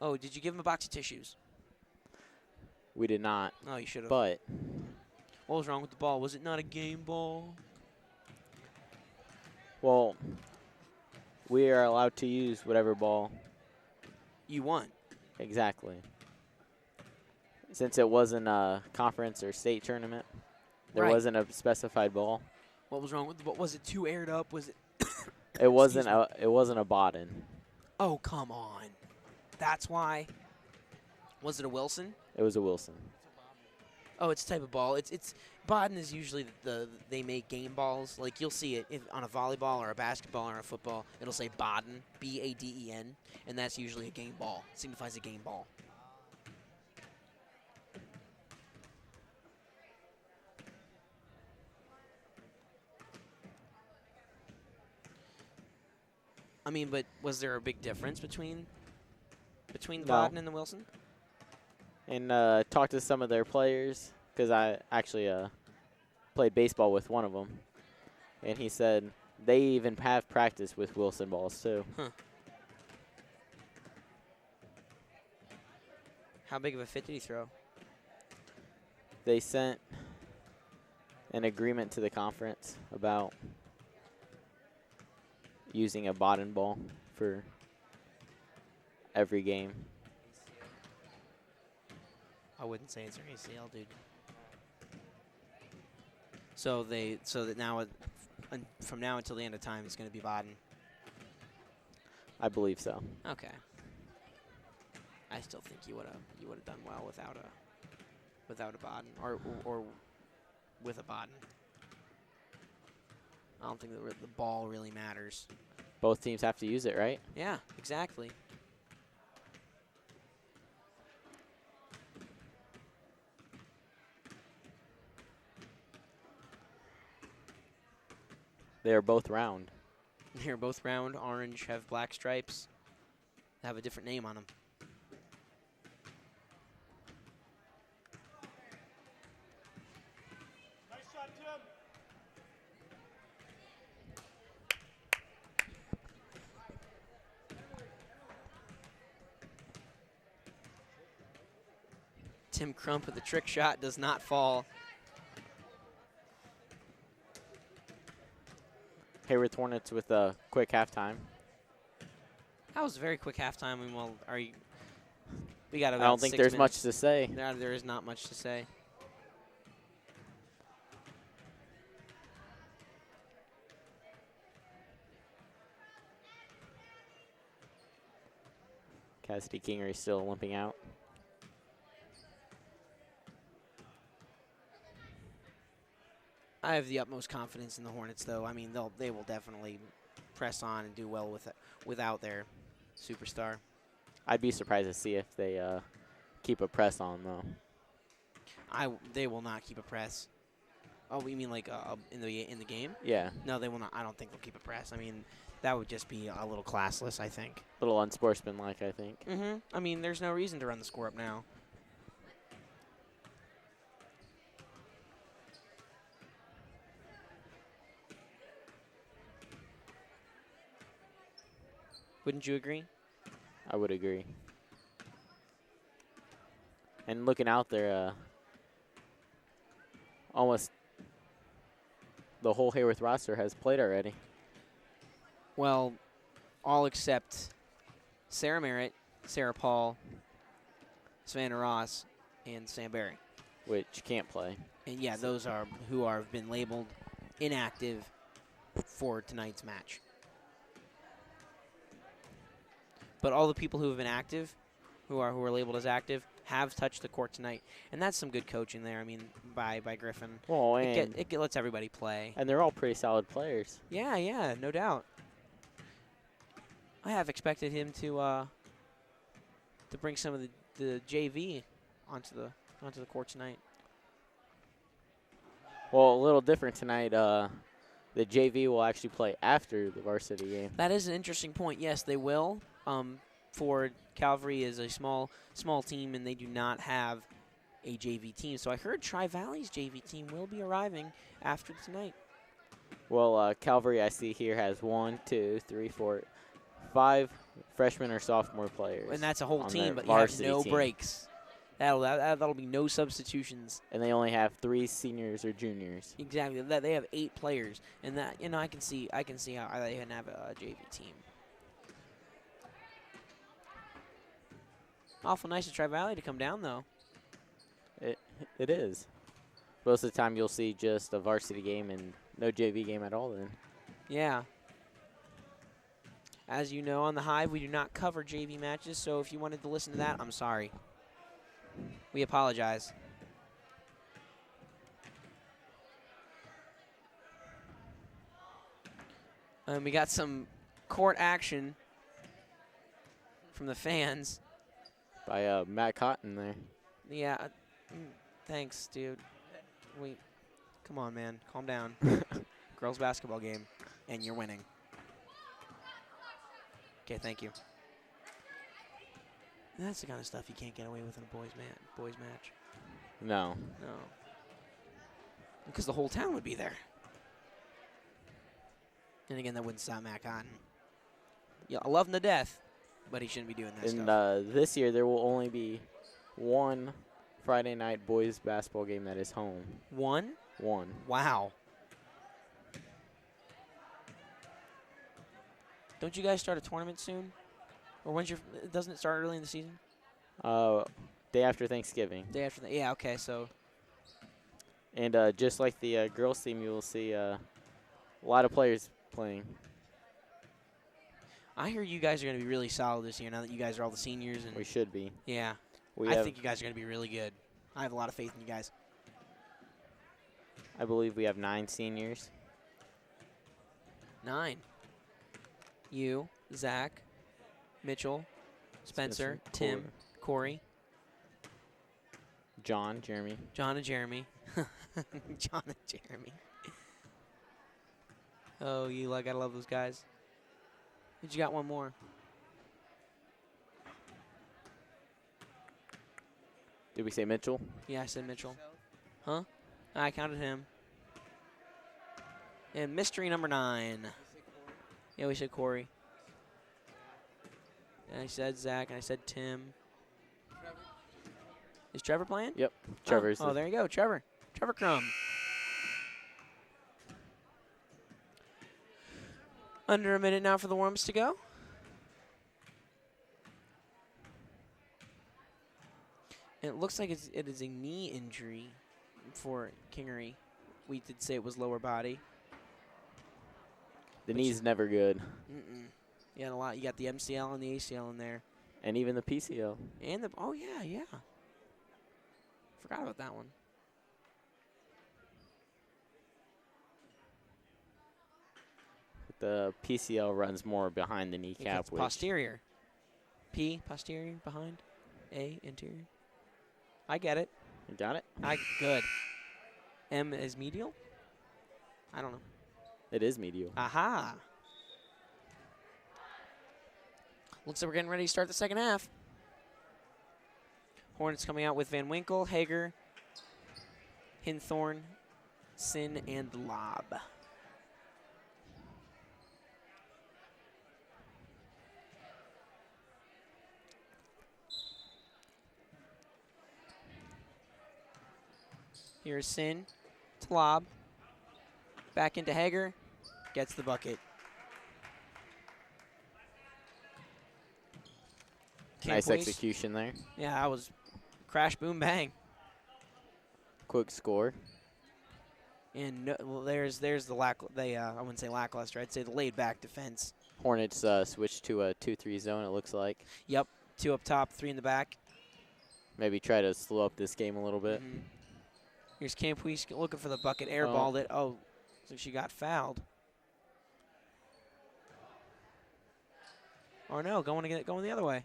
Oh, did you give him a box of tissues? We did not, Oh, you should have. but What was wrong with the ball? Was it not a game ball? well, we are allowed to use whatever ball You won. exactly. Since it wasn't a conference or state tournament, there Right. wasn't a specified ball. What was wrong with the ball? Was it too aired up? Was it? It wasn't Excuse a Baden. Oh, come on. That's why. Was it a Wilson? It was a Wilson. Oh, it's a type of ball. It's Baden is usually they make game balls. Like you'll see it on a volleyball or a basketball or a football. It'll say Baden, B-A-D-E-N, and that's usually a game ball. It signifies a game ball. I mean, but was there a big difference between the No. Baden and the Wilson? And talked to some of their players because I actually played baseball with one of them. And he said they even have practice with Wilson balls too. Huh. How big of a fit did he throw? They sent an agreement to the conference about using a Baden ball for every game. wouldn't say it's their ACL, dude. So that now, from now until the end of time, it's going to be Baden. I believe so. Okay. I still think you would have done well without a Baden or with a Baden. I don't think the ball really matters. Both teams have to use it, right? Yeah, exactly. They are both round. They're both round, orange, have black stripes, have a different name on them. Nice shot, Tim. Tim Crump with the trick shot does not fall. Heyworth Hornets with a quick halftime. That was a very quick halftime. I mean, well, we got about I don't think 6 there's minutes. much to say. There is not much to say. Cassidy Kingery still limping out. I have the utmost confidence in the Hornets, though. I mean, they will definitely press on and do well with it without their superstar. I'd be surprised to see if they keep a press on, though. They will not keep a press. Oh, you mean like in the game? Yeah. No, they will not. I don't think they'll keep a press. I mean, that would just be a little classless, I think. A little unsportsmanlike, I think. Mm-hmm. I mean, there's no reason to run the score up now. Wouldn't you agree? I would agree. And looking out there, almost the whole Heyworth roster has played already. Well, all except Sarah Merritt, Sarah Paul, Savannah Ross, and Sam Berry. Which can't play. And yeah, those are who have been labeled inactive for tonight's match. But all the people who have been active, who are labeled as active, have touched the court tonight, and that's some good coaching there. I mean, by Griffin. Well, It lets everybody play. And they're all pretty solid players. Yeah, no doubt. I have expected him to bring some of the JV onto the court tonight. Well, a little different tonight. The JV will actually play after the varsity game. That is an interesting point. Yes, they will. Ford Calvary is a small team, and they do not have a JV team. So I heard Tri-Valley's JV team will be arriving after tonight. Well, Calvary, I see here, has 5 freshman or sophomore players. And that's a whole on team, their but you have varsity no team. breaks. That'll be no substitutions. And they only have 3 seniors or juniors. Exactly. That they have 8 players, and that I can see how they can have a JV team. Awful nice of Tri-Valley to come down, though. It is. Most of the time you'll see just a varsity game and no JV game at all then. Yeah. As you know, on the Hive, we do not cover JV matches, so if you wanted to listen to that, I'm sorry. We apologize. We got some court action from the fans. By Matt Cotton there. Yeah, thanks, dude. Come on, man, calm down. Girls basketball game, and you're winning. Okay, thank you. That's the kind of stuff you can't get away with in a boys match. No. No. Because the whole town would be there. And again, that wouldn't stop Matt Cotton. Yeah, I love him to death, but he shouldn't be doing that stuff. And this year there will only be one Friday night boys basketball game that is home. One? One. Wow. Don't you guys start a tournament soon? Or doesn't it start early in the season? Day after Thanksgiving. Day after that. Yeah, okay, so. And just like the girls team, you will see a lot of players playing. I hear you guys are going to be really solid this year now that you guys are all the seniors. And We should be. yeah, We I have, think you guys are going to be really good. I have a lot of faith in you guys. I believe we have 9 seniors. 9. You, Zach, Mitchell, Spencer, Tim, Corey, John, Jeremy. John and Jeremy. John and Jeremy. Oh, you gotta love those guys. But you got one more. Did we say Mitchell? Yeah, I said Mitchell. Huh? I counted him. And mystery number 9. Yeah, we said Corey. And I said Zach, and I said Tim. Is Trevor playing? Yep. Trevor's. Oh, there you go, Trevor. Trevor Crum. Under a minute now for the warm-ups to go. And it looks like it is a knee injury for Kingery. We did say it was lower body. The knee's never good. You got a lot. You got the MCL and the ACL in there. And even the PCL. And the yeah. Forgot about that one. The PCL runs more behind the kneecap. It's posterior. P, posterior, behind. A, interior. I get it. You got it? Good. M is medial? I don't know. It is medial. Aha. Looks like we're getting ready to start the second half. Hornets coming out with Van Winkle, Hager, Hinthorn, Sin, and Lob. Here's Sin to Lob. Back into Hager. Gets the bucket. Nice execution there. Yeah, that was crash, boom, bang. Quick score. And well, there's the I wouldn't say lackluster. I'd say the laid back defense. Hornets switched to a 2-3 zone, it looks like. Yep, 2 up top, 3 in the back. Maybe try to slow up this game a little bit. Here's Campuis looking for the bucket, airballed it. Oh, so she got fouled. Or no, going the other way.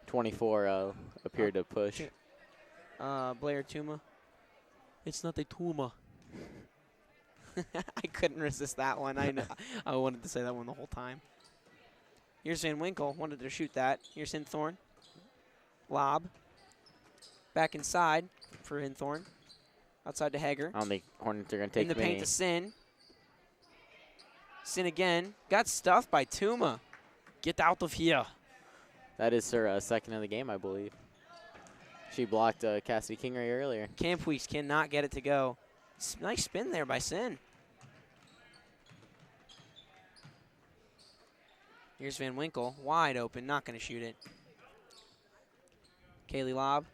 24 appeared to push. Blair Tuma. It's not a Tuma. I couldn't resist that one. I know. I wanted to say that one the whole time. Here's Van Winkle. Wanted to shoot that. Here's Hinthorn. Lob. Back inside for Hinthorn. Outside to Hager. I don't think Hornets are going to take in the many. paint to Sin. Sin again. Got stuffed by Tuma. Get out of here. That is her second of the game, I believe. She blocked Cassidy Kingery earlier. Campuis cannot get it to go. Nice spin there by Sin. Here's Van Winkle. Wide open. Not going to shoot it. Kaylee Lob.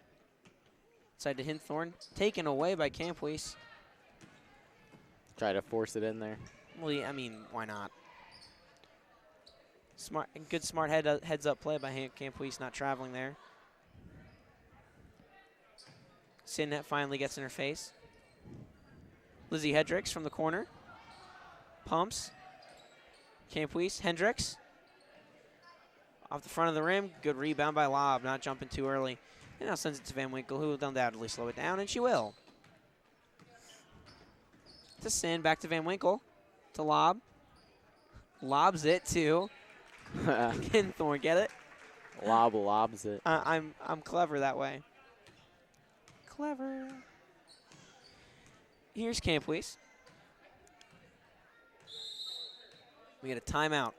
Side to Hinthorn. Taken away by Campuis. Try to force it in there. Well, yeah, I mean, why not? Good smart heads-up play by Campuis, not traveling there. Sin finally gets in her face. Lizzie Hendricks from the corner. Pumps. Campuis, Hendricks. Off the front of the rim. Good rebound by Lob, not jumping too early. And now sends it to Van Winkle, who will undoubtedly slow it down, and she will. To Sin, back to Van Winkle. To Lob. Lobs it to Hinthorn. Get it? Lobs it. I'm clever that way. Clever. Here's Campuis. We get a timeout.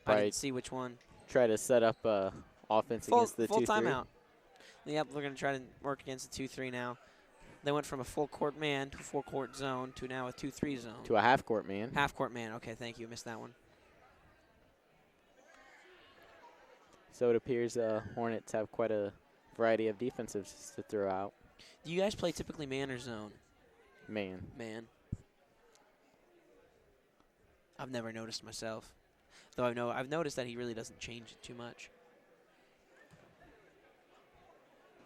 I didn't see which one. Try to set up offense against the 2-3. Full timeout. Yep, we're going to try to work against the 2-3 now. They went from a full court man to a full court zone to now a 2-3 zone. To a half court man. Half court man. Okay, thank you. Missed that one. So it appears Hornets have quite a variety of defensives to throw out. Do you guys play typically man or zone? Man. Man. I've never noticed myself. Though I've noticed that he really doesn't change it too much.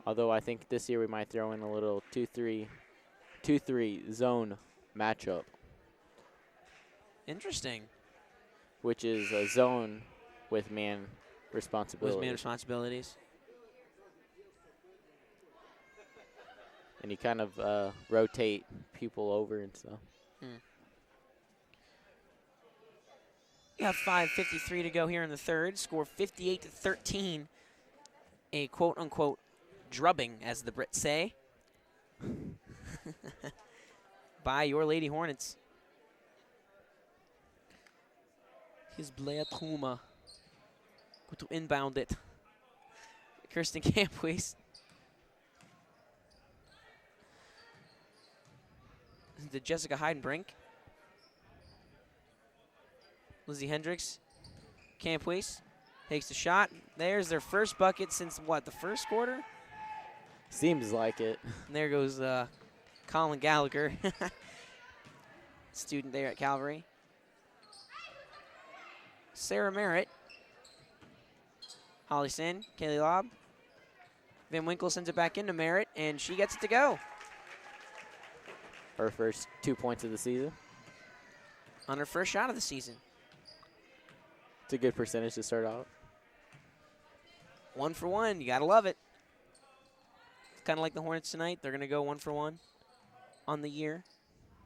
Although I think this year we might throw in a little 2-3 zone matchup, Interesting. which is a zone with man responsibility. With man responsibilities. And you kind of rotate people over and stuff. We have 5:53 to go here in the third. Score 58-13. A quote-unquote drubbing, as the Brits say, by your Lady Hornets. Here's Blair Truma. Go to inbound it. Kirsten Campuis. To Jessica Heidenbrink. Lizzie Hendricks. Campuis takes the shot. There's their first bucket since, what, the first quarter? Seems like it. And there goes Colin Gallagher, student there at Calvary. Sarah Merritt. Holly Sin, Kaylee Lobb. Van Winkle sends it back into Merritt, and she gets it to go. Her first 2 points of the season. On her first shot of the season. It's a good percentage to start out. 1 for 1, you gotta love it. It's kind of like the Hornets tonight. They're gonna go 1 for 1 on the year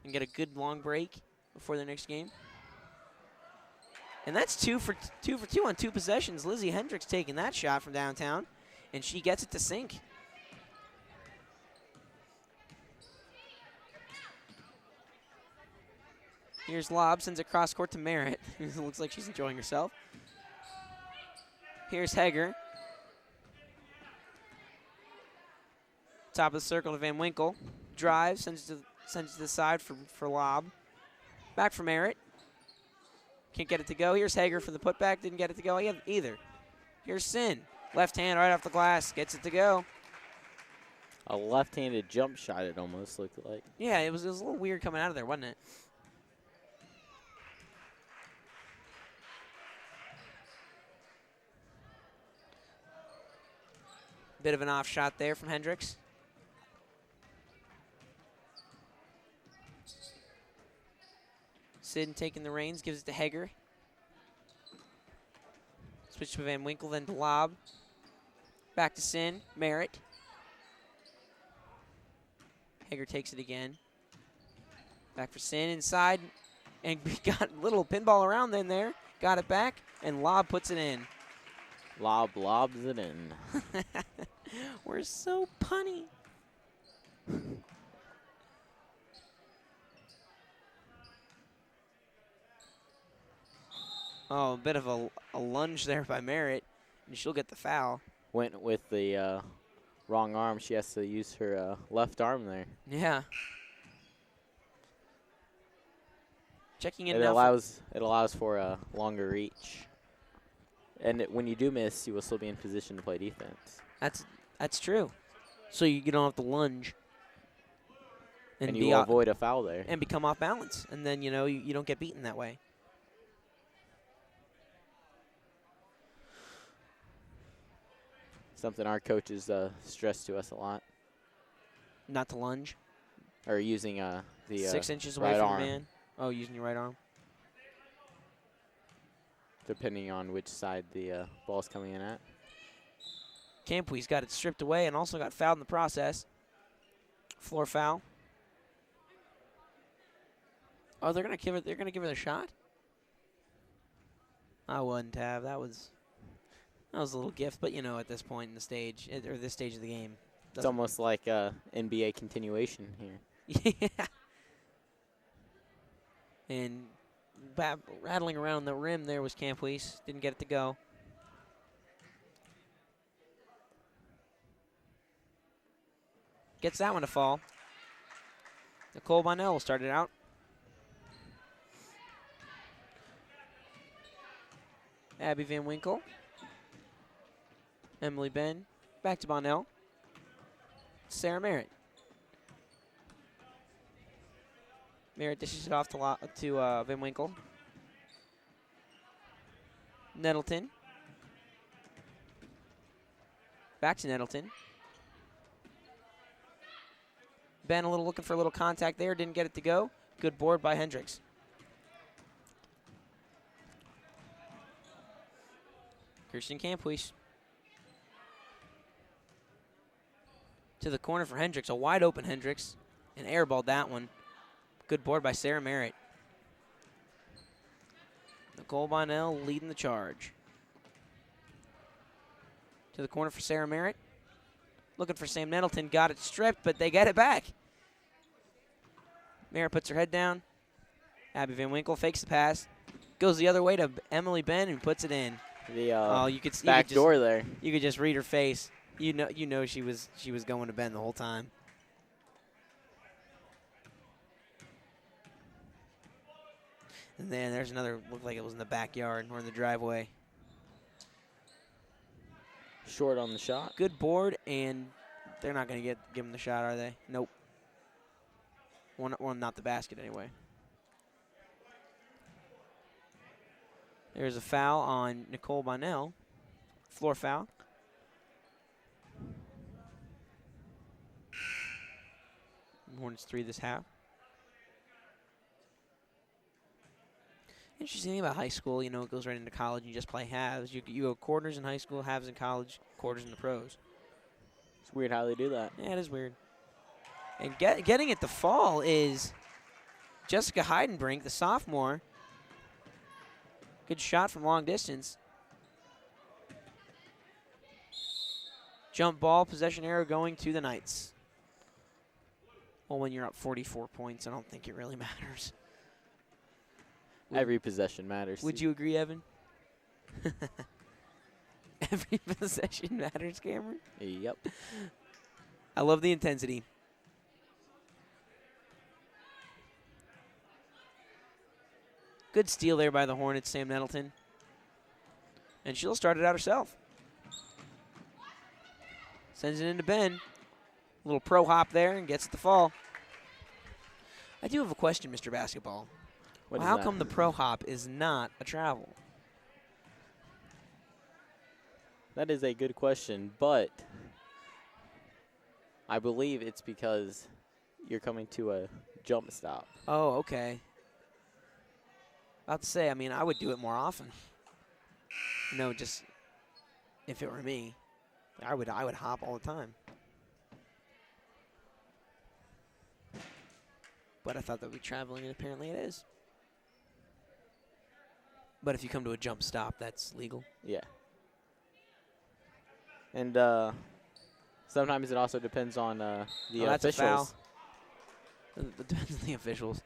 and get a good long break before their next game. And that's 2 for 2 on 2 possessions. Lizzie Hendricks taking that shot from downtown, and she gets it to sink. Here's Lobb, sends it cross court to Merritt. Looks like she's enjoying herself. Here's Hager. Top of the circle to Van Winkle. Drives, sends it to the side for Lobb. Back for Merritt. Can't get it to go. Here's Hager for the putback. Didn't get it to go either. Here's Sin. Left hand right off the glass. Gets it to go. A left-handed jump shot, it almost looked like. Yeah, it was a little weird coming out of there, wasn't it? Bit of an off shot there from Hendricks. Sid taking the reins, gives it to Hager. Switch to Van Winkle, then to Lobb. Back to Sin, Merritt. Hager takes it again. Back for Sin inside, and got a little pinball around then there. Got it back, and Lobb puts it in. Lobb lobs it in. We're so punny. Oh, a bit of a lunge there by Merritt, and she'll get the foul. Went with the wrong arm. She has to use her left arm there. Yeah. Checking in It now. allows for a longer reach. And when you do miss, you will still be in position to play defense. That's true. So you don't have to lunge. And you will avoid a foul there. And become off balance. And then, you don't get beaten that way. Something our coaches stress to us a lot. Not to lunge. Or using the 6 inches away right from arm. the man. Oh, using your right arm. Depending on which side the ball's coming in at. Campuis got it stripped away and also got fouled in the process. Floor foul. Oh, they're gonna give her the shot? I wouldn't have. That was a little gift, but at this point in the stage, or this stage of the game. It's almost like NBA continuation here. Yeah. And rattling around the rim there was Campuis. Didn't get it to go. Gets that one to fall. Nicole Bonnell started out. Abby Van Winkle. Emily Ben. Back to Bonnell. Sarah Merritt. Merritt dishes it off to Van Winkle. Nettleton. Back to Nettleton. Ben looking for a little contact there. Didn't get it to go. Good board by Hendricks. Kirsten Campuis. To the corner for Hendricks. A wide open Hendricks. And airballed that one. Good board by Sarah Merritt. Nicole Bonnell leading the charge. To the corner for Sarah Merritt. Looking for Sam Nettleton. Got it stripped, but they get it back. Merritt puts her head down. Abby Van Winkle fakes the pass. Goes the other way to Emily Ben and puts it in. The you could back door there. You could just read her face. You know she was going to Ben the whole time. And then there's another, looked like it was in the backyard or in the driveway. Short on the shot. Good board, and they're not going to give him the shot, are they? Nope. One, not the basket anyway. There's a foul on Nicole Bonnell. Floor foul. Hornets 3 this half. Interesting thing about high school, it goes right into college. You just play halves. You go quarters in high school, halves in college, quarters in the pros. It's weird how they do that. Yeah, it is weird. And getting it to fall is Jessica Heidenbrink, the sophomore. Good shot from long distance. Jump ball, possession arrow going to the Knights. Well, when you're up 44 points, I don't think it really matters. Every possession matters. Would you agree, Evan? Every possession matters, Cameron? Yep. I love the intensity. Good steal there by the Hornets, Sam Nettleton. And she'll start it out herself. Sends it into Ben. Little pro hop there and gets it to fall. I do have a question, Mr. Basketball. How come the pro hop is not a travel? That is a good question, but I believe it's because you're coming to a jump stop. Oh, okay. About to say, I would do it more often. Just if it were me, I would hop all the time. But I thought that would be traveling, and apparently it is. But if you come to a jump stop, that's legal. Yeah. And sometimes it also depends on the that's a foul. officials. It depends on the officials.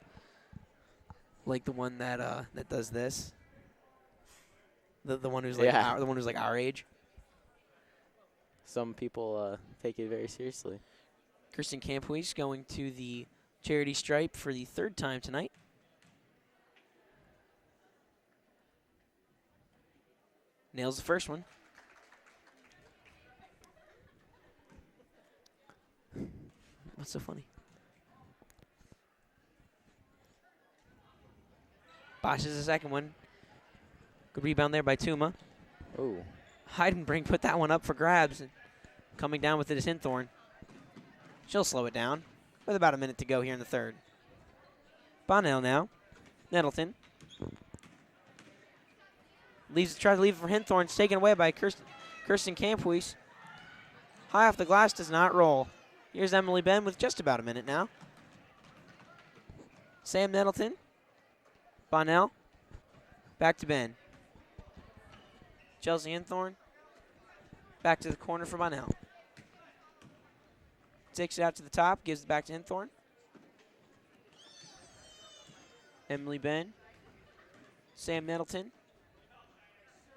Like the one that does this. The one who's like our age. Some people take it very seriously. Kirsten Campuis going to the charity stripe for the third time tonight. Nails the first one. What's so funny? Botches the second one. Good rebound there by Tuma. Oh. Heidenbrink put that one up for grabs. And coming down with it is Hinthorn. She'll slow it down with about a minute to go here in the third. Bonnell now. Nettleton. Tries to leave it for Hinthorn. It's taken away by Kirsten Campuis. High off the glass, does not roll. Here's Emily Ben with just about a minute now. Sam Nettleton. Bonnell. Back to Ben. Chelsea Hinthorn. Back to the corner for Bonnell. Takes it out to the top, gives it back to Hinthorn. Emily Ben. Sam Nettleton.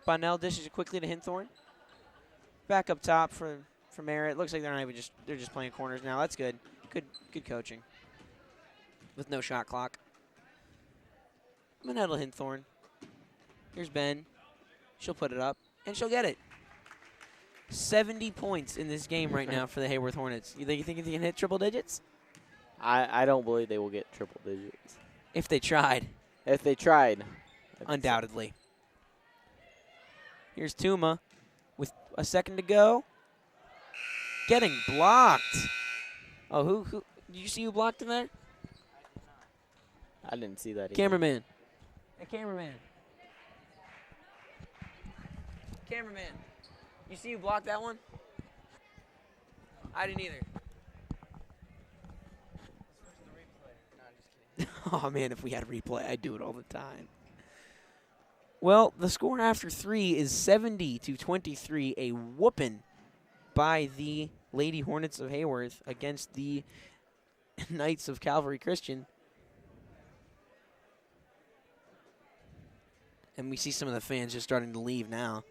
Bonnell dishes it quickly to Hinthorn. Back up top for Merritt. Looks like they're just playing corners now. That's good. Good coaching. With no shot clock. Manetta Hinthorn. Here's Ben. She'll put it up and she'll get it. 70 points in this game right now for the Heyworth Hornets. You think they can hit triple digits? I don't believe they will get triple digits. If they tried. If they tried. Undoubtedly. Here's Tuma with a second to go. Getting blocked. Oh, who? Did you see who blocked in there? I didn't see that either. Cameraman. Hey, cameraman. Cameraman. You see who blocked that one? I didn't either. Oh, man, if we had a replay, I'd do it all the time. Well, the score after 3 is 70-23, a whooping by the Lady Hornets of Heyworth against the Knights of Calvary Christian. And we see some of the fans just starting to leave now.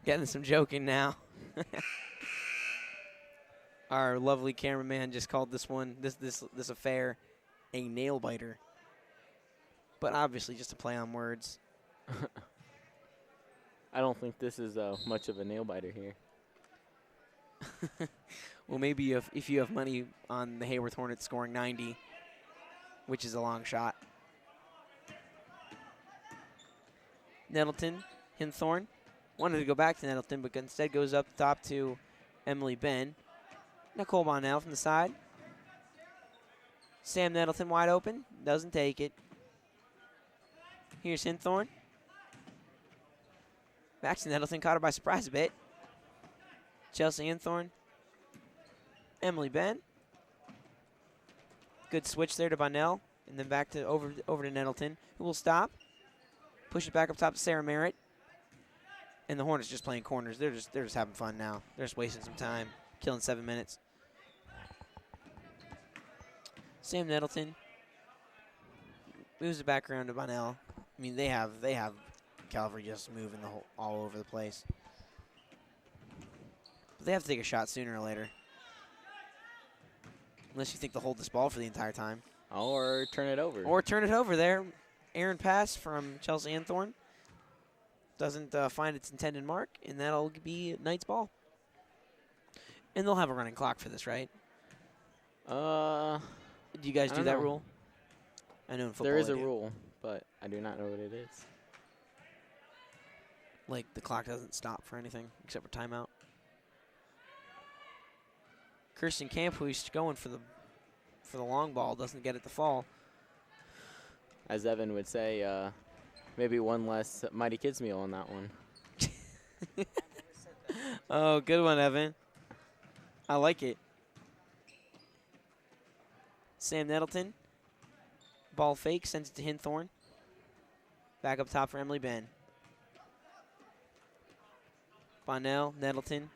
Getting some joking now. Our lovely cameraman just called this affair a nail biter. But obviously just a play on words. I don't think this is much of a nail biter here. Well, maybe if you have money on the Heyworth Hornets scoring 90, which is a long shot. Nettleton, Hinthorn. Wanted to go back to Nettleton, but instead goes up top to Emily Ben. Nicole Bonnell from the side. Sam Nettleton wide open. Doesn't take it. Here's Hinthorn. Back to Nettleton. Caught her by surprise a bit. Chelsea Hinthorn. Emily Ben. Good switch there to Bonnell. And then back to over to Nettleton, who will stop. Push it back up top to Sarah Merritt. And the Hornets just playing corners. They're just having fun now. They're just wasting some time, killing 7 minutes. Sam Nettleton moves it back around to Bonnell. I mean, they have Calvary just moving all over the place. But they have to take a shot sooner or later, unless you think they'll hold this ball for the entire time. Or turn it over. Or turn it over there. Aaron pass from Chelsea Hinthorn. Doesn't find its intended mark, and that'll be Knights ball. And they'll have a running clock for this, right? Do you guys do that rule? I know in football there is a rule, but I do not know what it is. Like the clock doesn't stop for anything except for timeout. Kirsten Camp, who's going for the long ball, doesn't get it to fall. As Evan would say, maybe one less Mighty Kids meal on that one. Oh, good one, Evan. I like it. Sam Nettleton. Ball fake, sends it to Hinthorn. Back up top for Emily Ben. Bonnell, Nettleton.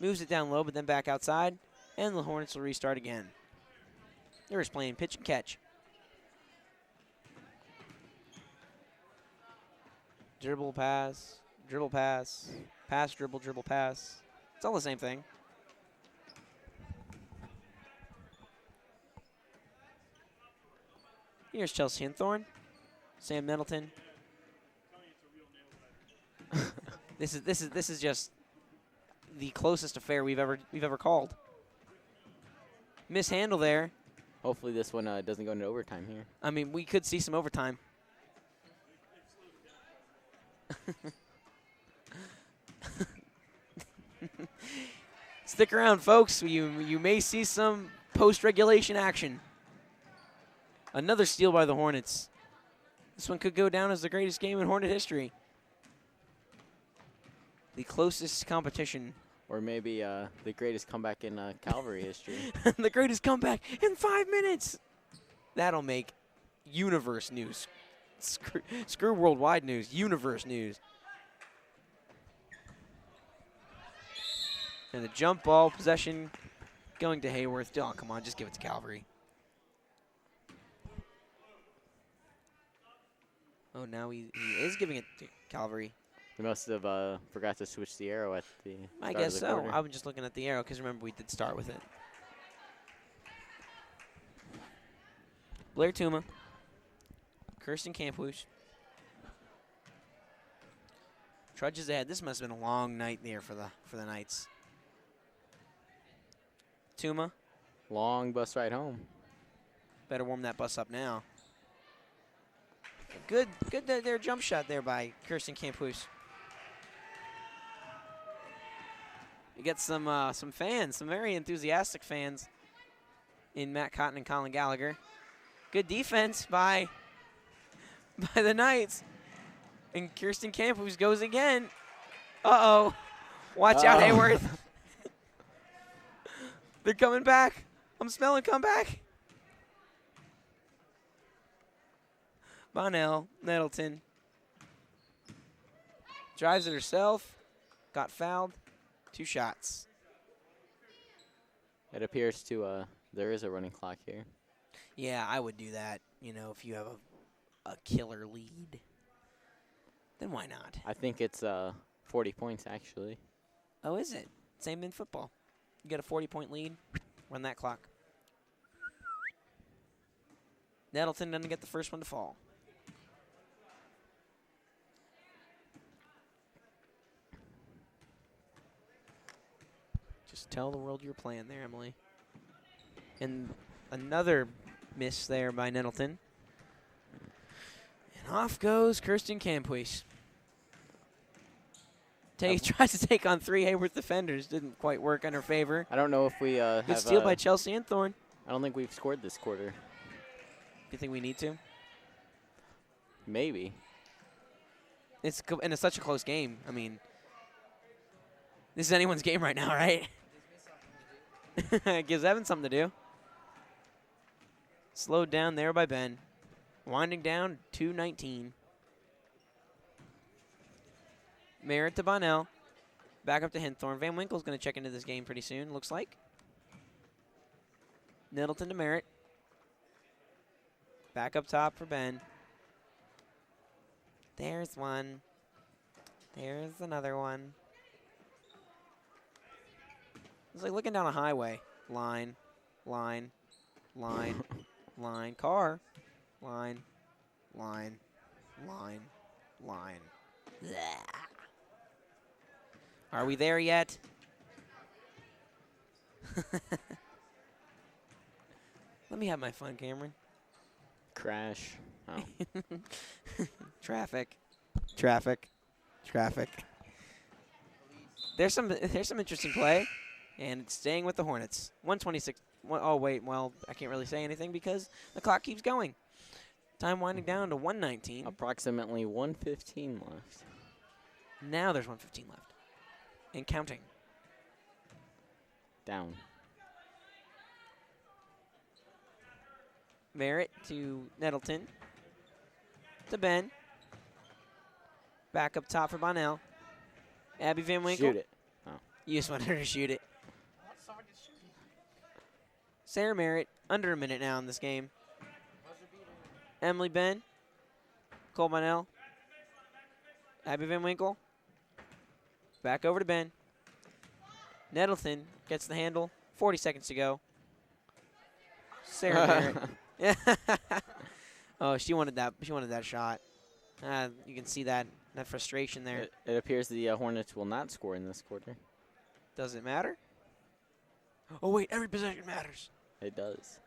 Moves it down low, but then back outside. And the Hornets will restart again. They're just playing pitch and catch. Dribble, pass, pass, dribble, dribble, pass. It's all the same thing. Here's Chelsea Hinthorn. Sam Nettleton. This is just the closest affair we've ever called. Mishandle there. Hopefully this one doesn't go into overtime here. I mean, we could see some overtime. Stick around, folks. You may see some post-regulation action. Another steal by the Hornets. This one could go down as the greatest game in Hornet history. The closest competition. Or maybe the greatest comeback in Calvary history. The greatest comeback in 5 minutes. That'll make universe news. Screw worldwide news. Universe news. And the jump ball possession going to Heyworth. Oh, come on, just give it to Calvary. Oh, now he is giving it to Calvary. He must have forgot to switch the arrow at the I start guess of the so. quarter. I was just looking at the arrow because remember we did start with it. Blair Tuma. Kirsten Camphuis. Trudges ahead. This must have been a long night there for the Knights. Tuma. Long bus ride home. Better warm that bus up now. Good their jump shot there by Kirsten Camphuis. You get some fans, some very enthusiastic fans in Matt Cotton and Colin Gallagher. Good defense by the Knights. And Kirsten Camphuis goes again. Uh-oh. Watch out, Heyworth. They're coming back. I'm smelling comeback. Bonnell, Nettleton. Drives it herself. Got fouled. 2 shots. It appears to there is a running clock here. Yeah, I would do that, you know, if you have a killer lead. Then why not? I think it's 40 points, actually. Oh, is it? Same in football. You get a 40-point lead, run that clock. Nettleton doesn't get the first one to fall. Just tell the world you're playing there, Emily. And another miss there by Nettleton. And off goes Kirsten Camphuis. Tries to take on 3 Heyworth defenders. Didn't quite work in her favor. I don't know if we have... Good steal by Chelsea and Thorne. I don't think we've scored this quarter. You think we need to? Maybe. And it's such a close game. I mean, this is anyone's game right now, right? It gives Evan something to do. Slowed down there by Ben. Winding down 2:19. Merritt to Bonnell. Back up to Hinthorn. Van Winkle's going to check into this game pretty soon, looks like. Nettleton to Merritt. Back up top for Ben. There's one. There's another one. It's like looking down a highway. Line, line, line, line. Car. Line, line, line, line. Blech. Are we there yet? Let me have my fun, Cameron. Crash. Oh. Traffic. Traffic. Traffic. There's some interesting play, and it's staying with the Hornets. 126. Oh, wait. Well, I can't really say anything because the clock keeps going. Time winding down to 1:19. Approximately 1:15 left. Now there's 1:15 left. And counting. Down. Merritt to Nettleton. To Ben. Back up top for Bonnell. Abby Van Winkle. Shoot it. Oh. You just wanted her to shoot it. Sarah Merritt, under a minute now in this game. Emily Ben. Cole Bonnell. Abby Van Winkle. Back over to Ben. Nettleton gets the handle. 40 seconds to go. Sarah Merritt. Yeah. Oh, she wanted that. She wanted that shot. You can see that frustration there. It appears the Hornets will not score in this quarter. Does it matter? Oh wait, every possession matters. It does.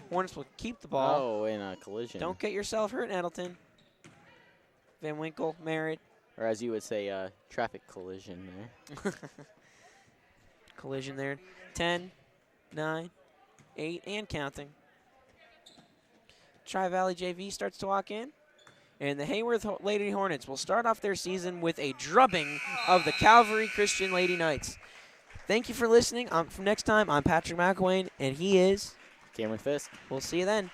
Hornets will keep the ball. Oh, in a collision. Don't get yourself hurt, Nettleton. Van Winkle, Merritt. Or as you would say, traffic collision there. Collision there. 10, 9, 8, and counting. Tri-Valley JV starts to walk in. And the Heyworth Lady Hornets will start off their season with a drubbing of the Calvary Christian Lady Knights. Thank you for listening. From next time, I'm Patrick McElwain, and he is... Cameron Fisk. We'll see you then.